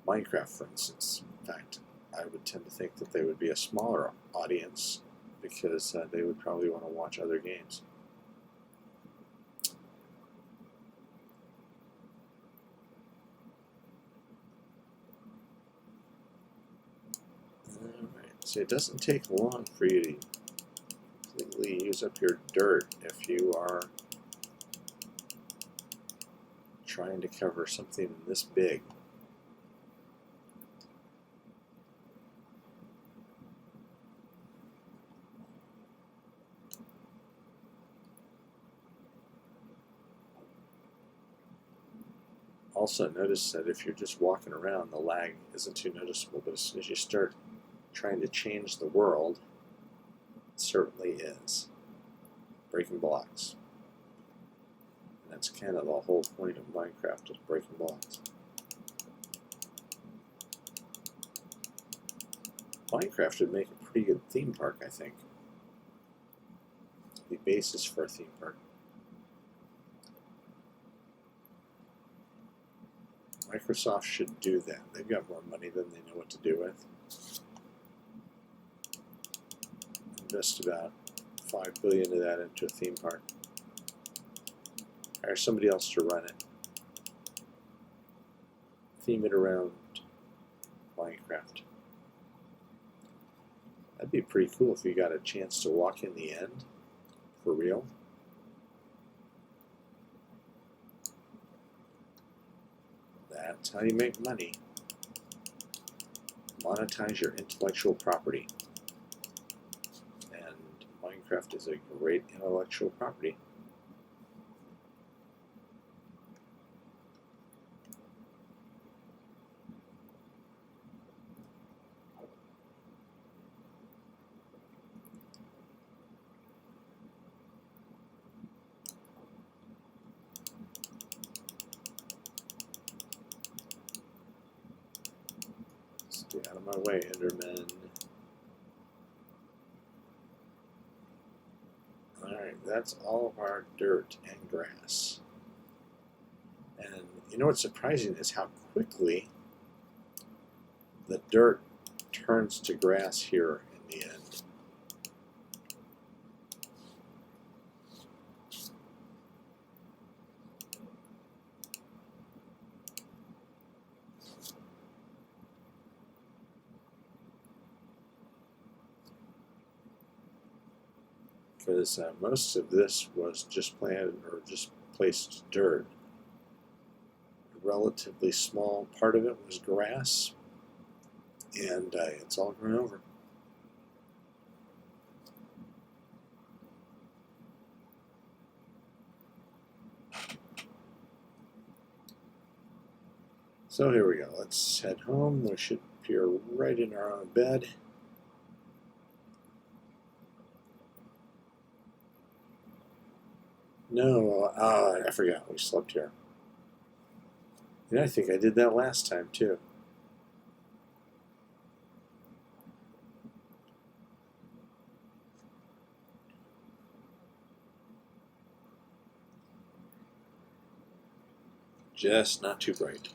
Minecraft, for instance. In fact, I would tend to think that they would be a smaller audience, because they would probably want to watch other games. Alright, so it doesn't take long for you to completely use up your dirt if you are trying to cover something this big. Also, notice that if you're just walking around, the lag isn't too noticeable, but as soon as you start trying to change the world, it certainly is. Breaking blocks. And that's kind of the whole point of Minecraft, is breaking blocks. Minecraft would make a pretty good theme park, I think. The basis for a theme park. Microsoft should do that. They've got more money than they know what to do with. Invest about $5 billion of that into a theme park. Hire somebody else to run it. Theme it around Minecraft. That'd be pretty cool if you got a chance to walk in the end, for real. That's how you make money. Monetize your intellectual property. And Minecraft is a great intellectual property. Stay out of my way, Enderman. Alright, that's all of our dirt and grass. And you know what's surprising is how quickly the dirt turns to grass here in the end. Because most of this was just planted or just placed dirt. A relatively small part of it was grass, and it's all grown over. So here we go. Let's head home. We should here right in our own bed. No, I forgot we slept here. I think I did that last time too. Just not too bright.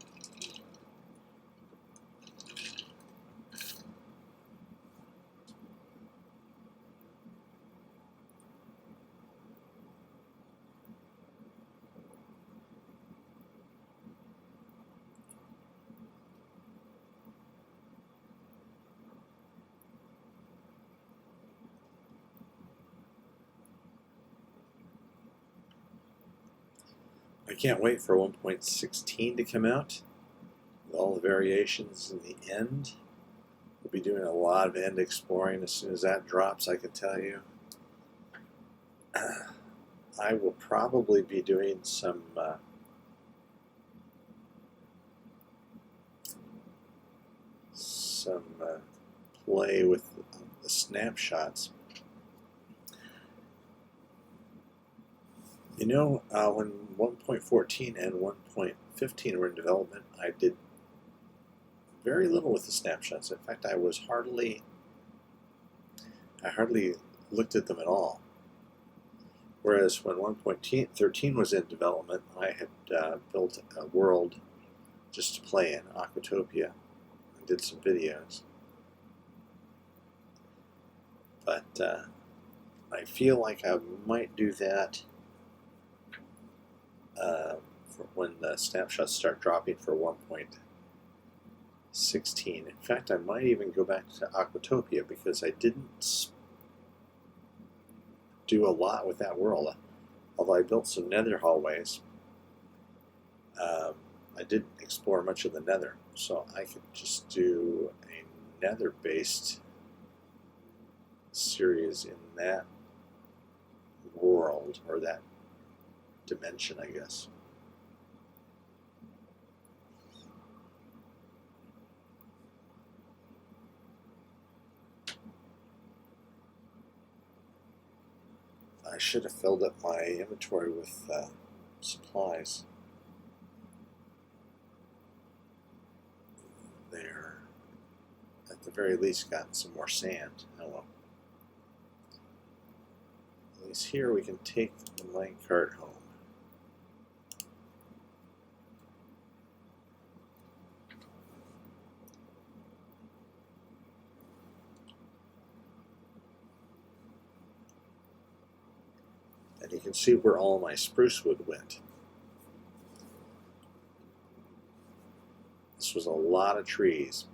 I can't wait for 1.16 to come out with all the variations in the end. We'll be doing a lot of end exploring as soon as that drops, I can tell you. I will probably be doing some play with the snapshots. You know, when 1.14 and 1.15 were in development, I did very little with the snapshots. In fact, I hardly looked at them at all. Whereas when 1.13 was in development, I had built a world just to play in, Aquatopia, and did some videos. But I feel like I might do that for when the snapshots start dropping for 1.16. In fact, I might even go back to Aquatopia because I didn't do a lot with that world. Although I built some nether hallways, I didn't explore much of the nether. So I could just do a nether-based series in that world, or that dimension, I guess. I should have filled up my inventory with supplies. There, at the very least, gotten some more sand. Oh well. At least here we can take the minecart home. And you can see where all my spruce wood went. This was a lot of trees.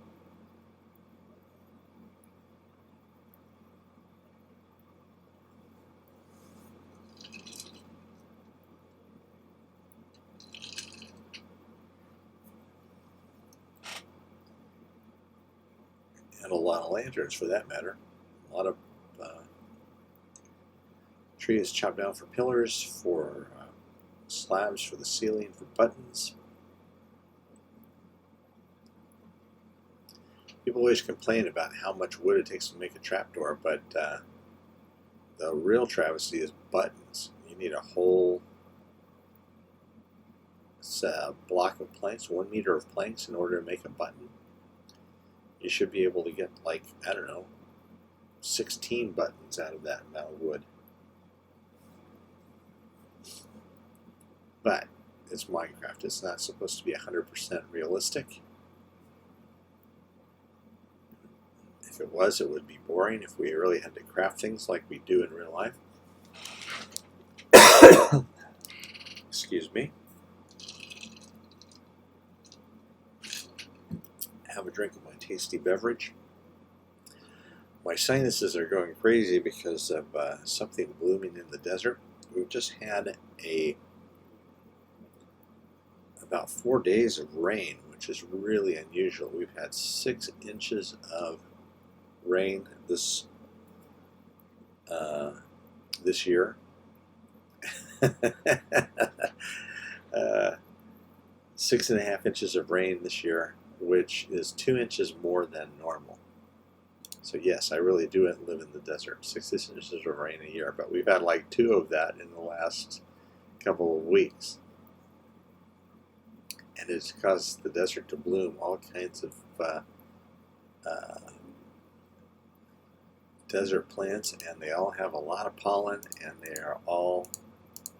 And a lot of lanterns, for that matter. A lot of trees chopped down for pillars, for slabs for the ceiling, for buttons. People always complain about how much wood it takes to make a trapdoor, but the real travesty is buttons. You need a whole block of planks, 1 meter of planks, in order to make a button. You should be able to get, like, I don't know, 16 buttons out of that amount of wood. But it's Minecraft. It's not supposed to be 100% realistic. If it was, it would be boring if we really had to craft things like we do in real life. Excuse me. Have a drink of my tasty beverage. My sinuses are going crazy because of something blooming in the desert. We've just had about 4 days of rain, which is really unusual. We've had 6 inches of rain this year. 6.5 inches of rain this year, which is 2 inches more than normal. So yes, I really do live in the desert. 6 inches of rain a year, but we've had like 2 of that in the last couple of weeks. And it's caused the desert to bloom all kinds of desert plants, and they all have a lot of pollen, and they are all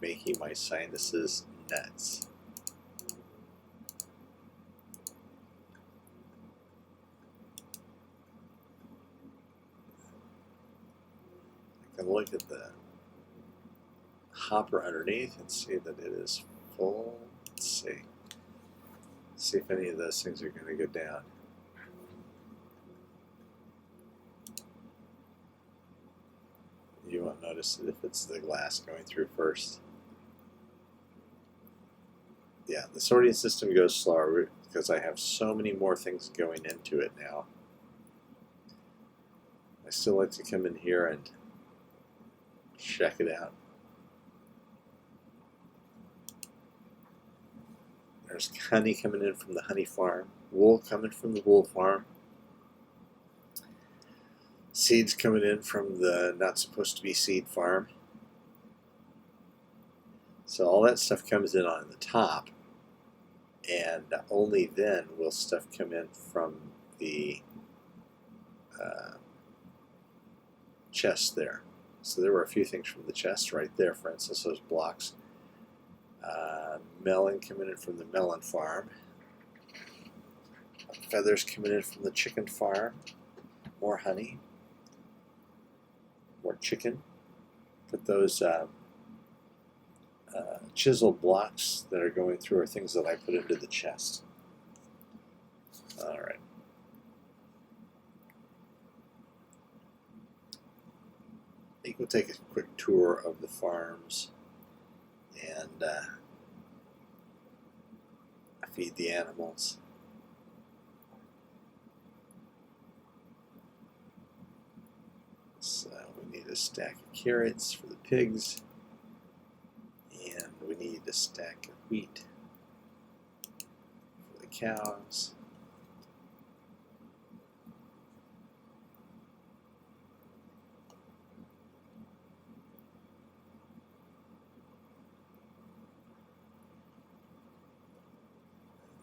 making my sinuses nuts. I can look at the hopper underneath and see that it is full. Let's see if any of those things are going to go down. You won't notice it if it's the glass going through first. Yeah, the sorting system goes slower because I have so many more things going into it now. I still like to come in here and check it out. There's honey coming in from the honey farm, wool coming from the wool farm, seeds coming in from the not supposed to be seed farm. So all that stuff comes in on the top, and only then will stuff come in from the chest there. So there were a few things from the chest right there, for instance, those blocks. Melon coming in from the melon farm. Feathers coming in from the chicken farm. More honey. More chicken. Put those chisel blocks that are going through are things that I put into the chest. All right. I think we'll take a quick tour of the farms and feed the animals. So we need a stack of carrots for the pigs, and we need a stack of wheat for the cows.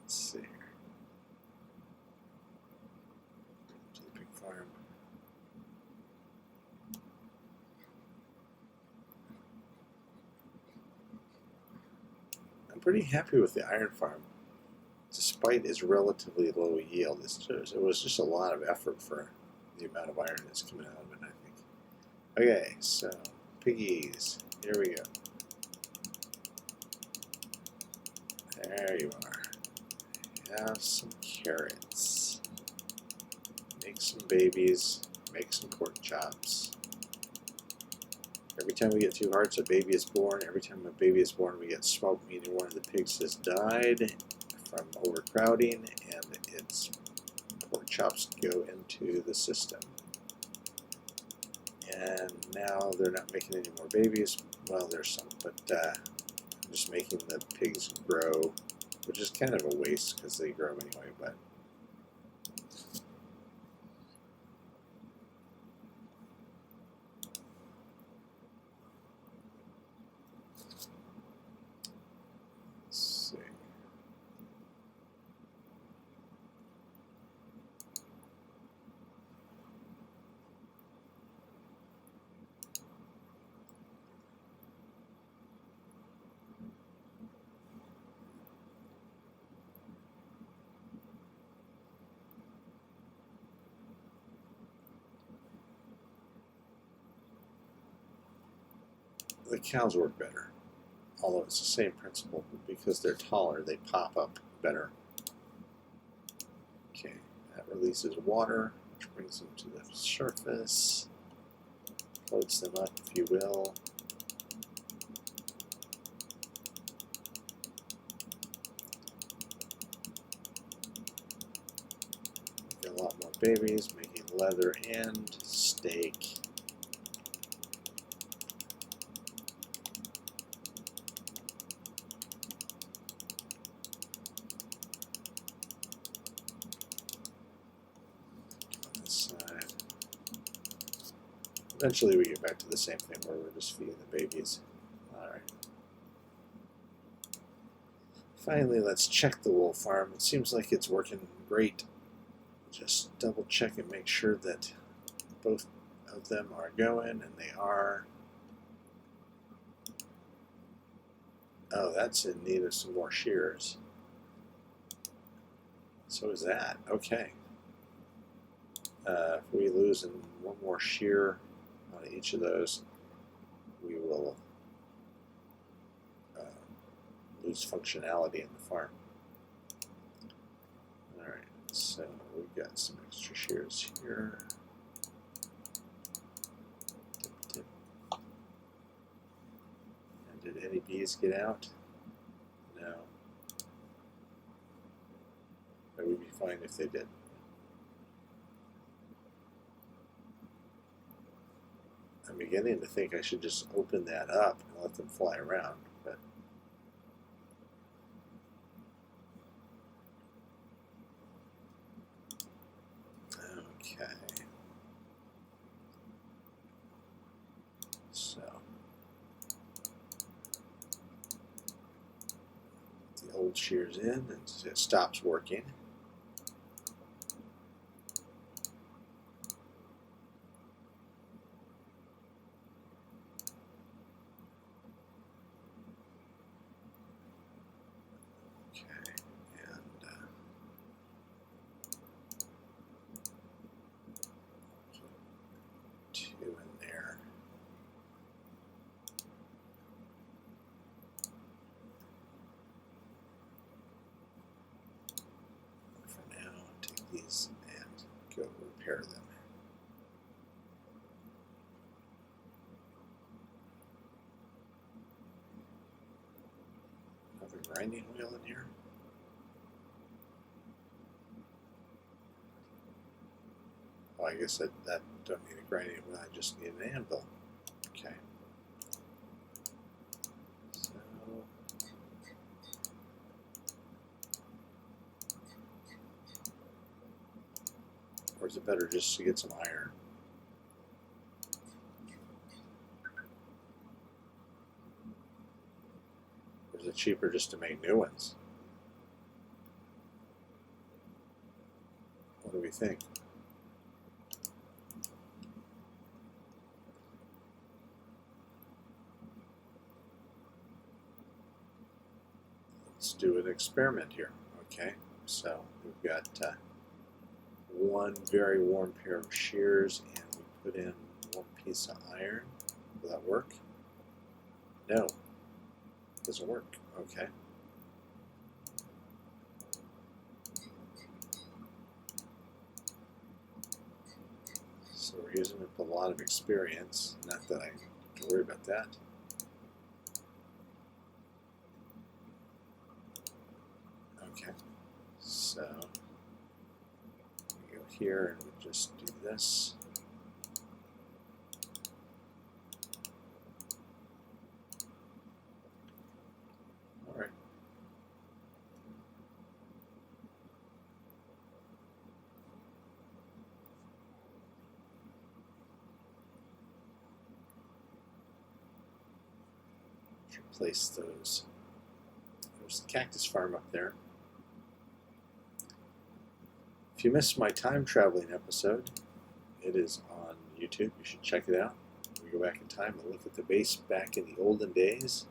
Let's see here. To the pig farm. I'm pretty happy with the iron farm, despite its relatively low yield. It was just a lot of effort for the amount of iron that's coming out of it, I think. Okay, so piggies, here we go. There you are. Have some carrots. Make some babies. Make some pork chops. Every time we get 2 hearts, a baby is born. Every time a baby is born, we get smoke, meaning one of the pigs has died from overcrowding, and its pork chops go into the system. And now they're not making any more babies. Well, there's some, but I'm just making the pigs grow, which is kind of a waste because they grow anyway, but let's see. The cows work better, although it's the same principle. Because they're taller, they pop up better. Okay, that releases water, which brings them to the surface, floats them up, if you will. Get a lot more babies, making leather and steak. Eventually we get back to the same thing where we're just feeding the babies. Alright. Finally, let's check the wool farm. It seems like it's working great. Just double check and make sure that both of them are going, and they are. Oh, that's in need of some more shears. So is that. Okay. If we lose one more shear on each of those, we will lose functionality in the farm. Alright, so we've got some extra shears here. Tip, tip. And did any bees get out? No. It would be fine if they did. I'm beginning to think I should just open that up and let them fly around, but okay. So the old shears in, and it stops working. These and go repair them. Another grinding wheel in here. Oh, I guess that don't need a grinding wheel, I just need an anvil. Okay. So or is it better just to get some iron? Or is it cheaper just to make new ones? What do we think? Let's do an experiment here. Okay, so we've got one very warm pair of shears, and we put in one piece of iron. Will that work? No, it doesn't work. Okay. So we're using it with a lot of experience. Not that I have to worry about that. Okay. So we go here and we just do this. All right. Place those. There's the cactus farm up there. If you missed my time traveling episode, it is on YouTube. You should check it out. We go back in time and look at the base back in the olden days.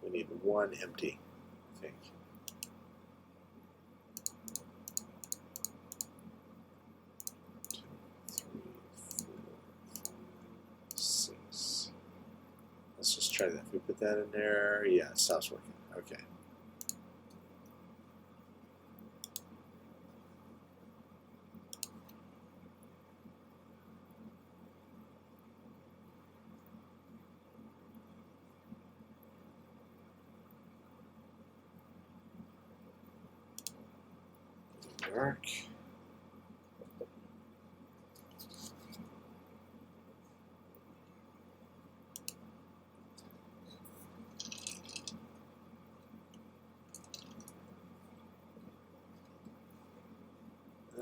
We need one empty, I think. Let's just try that. If we put that in there, yeah, it stops working. Okay. Dark.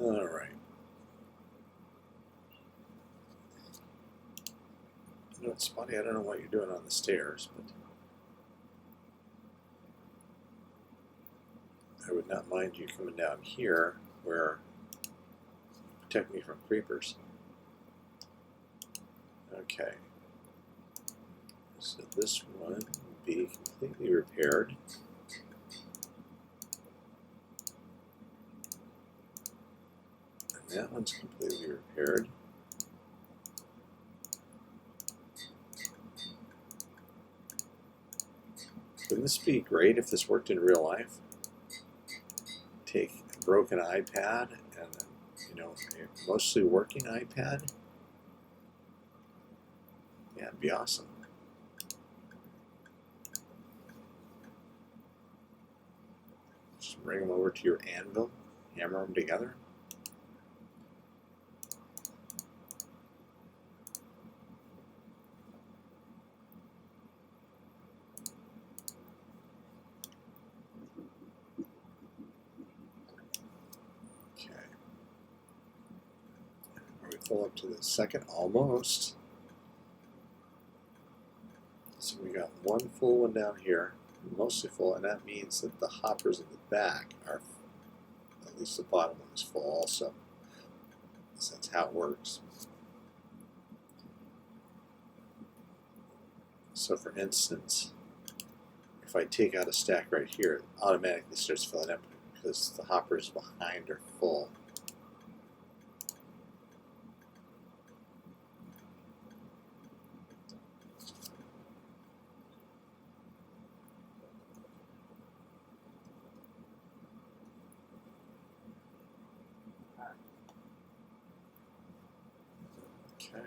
All right. Spotty, I don't know what you're doing on the stairs, but I would not mind you coming down here where you protect me from creepers. Okay. So this one will be completely repaired. And that one's completely repaired. Wouldn't this be great if this worked in real life? Take a broken iPad and, you know, a mostly working iPad. Yeah, it'd be awesome. Just bring them over to your anvil, hammer them together. Okay. Are we full up to the second? Almost. So we got one full one down here, mostly full, and that means that the hoppers in the back are, at least the bottom one is full also. So that's how it works. So for instance, if I take out a stack right here, it automatically starts filling up because the hoppers behind are full. Okay.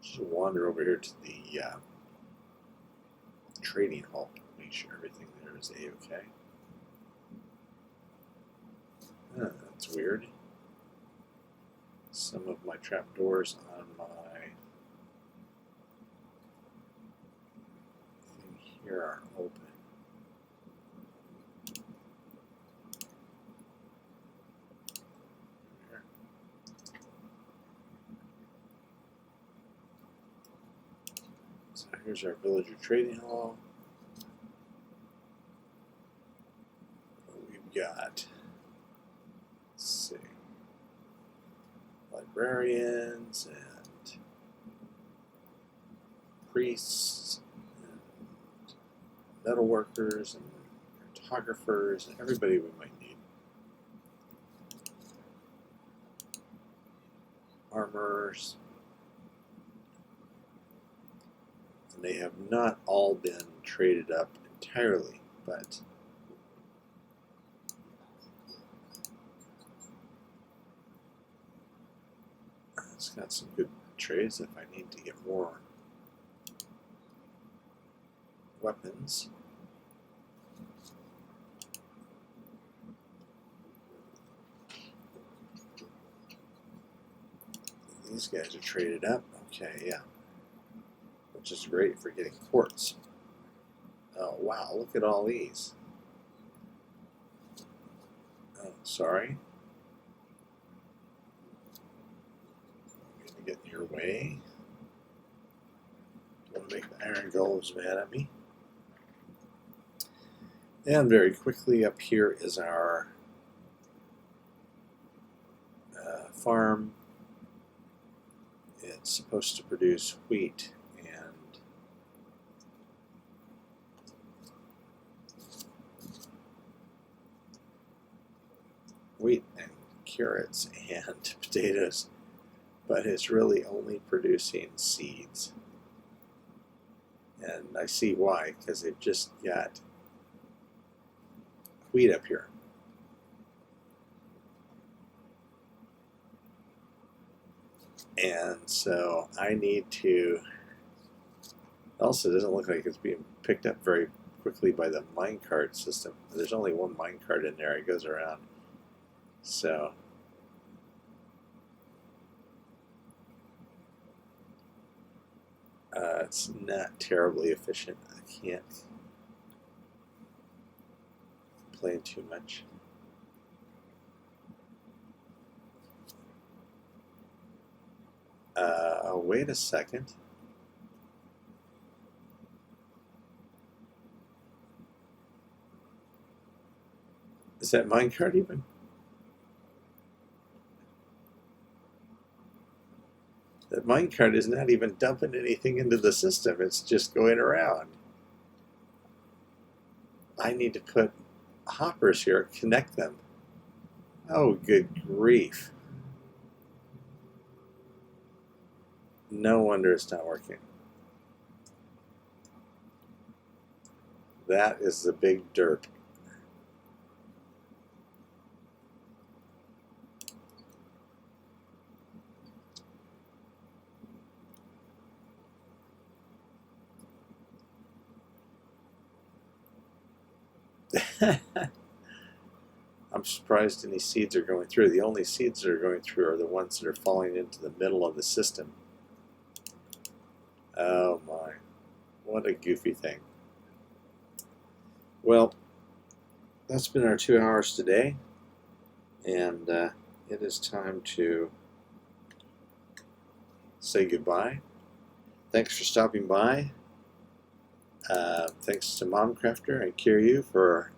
Just wander over here to the trading hall. Make sure everything there is A-okay. That's weird. Some of my trapdoors on my thing here are open. There. So here's our villager trading hall. We've got, let's see, librarians and priests and metalworkers and cartographers and everybody we might need. Armorers. And they have not all been traded up entirely, but it's got some good trades if I need to get more weapons. These guys are traded up. Okay, yeah. Which is great for getting quartz. Oh, wow, look at all these. Oh, sorry. I'm going to get in your way. Don't want to make the iron golems mad at me. And very quickly up here is our farm. It's supposed to produce wheat and carrots and potatoes, but it's really only producing seeds. And I see why, because they've just got wheat up here. And so I need to, also it doesn't look like it's being picked up very quickly by the minecart system. There's only one minecart in there, it goes around. So It's not terribly efficient. I can't play too much. Wait a second. Is that minecart even? That minecart is not even dumping anything into the system. It's just going around. I need to put hoppers here, connect them. Oh, good grief. No wonder it's not working. That is the big derp. I'm surprised any seeds are going through. The only seeds that are going through are the ones that are falling into the middle of the system. Oh my, what a goofy thing. Well, that's been our 2 hours today, and it is time to say goodbye. Thanks for stopping by. Thanks to Momcrafter and Kiryu for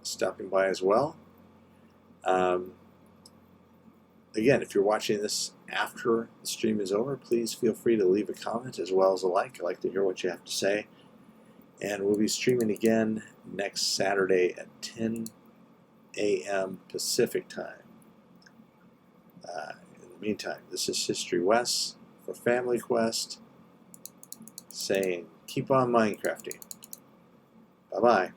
stopping by as well. Again, if you're watching this after the stream is over, please feel free to leave a comment as well as a like. I like to hear what you have to say. And we'll be streaming again next Saturday at 10 a.m. Pacific time. In the meantime, this is HistoryWes for FamilyQuest saying keep on Minecrafting. Bye-bye.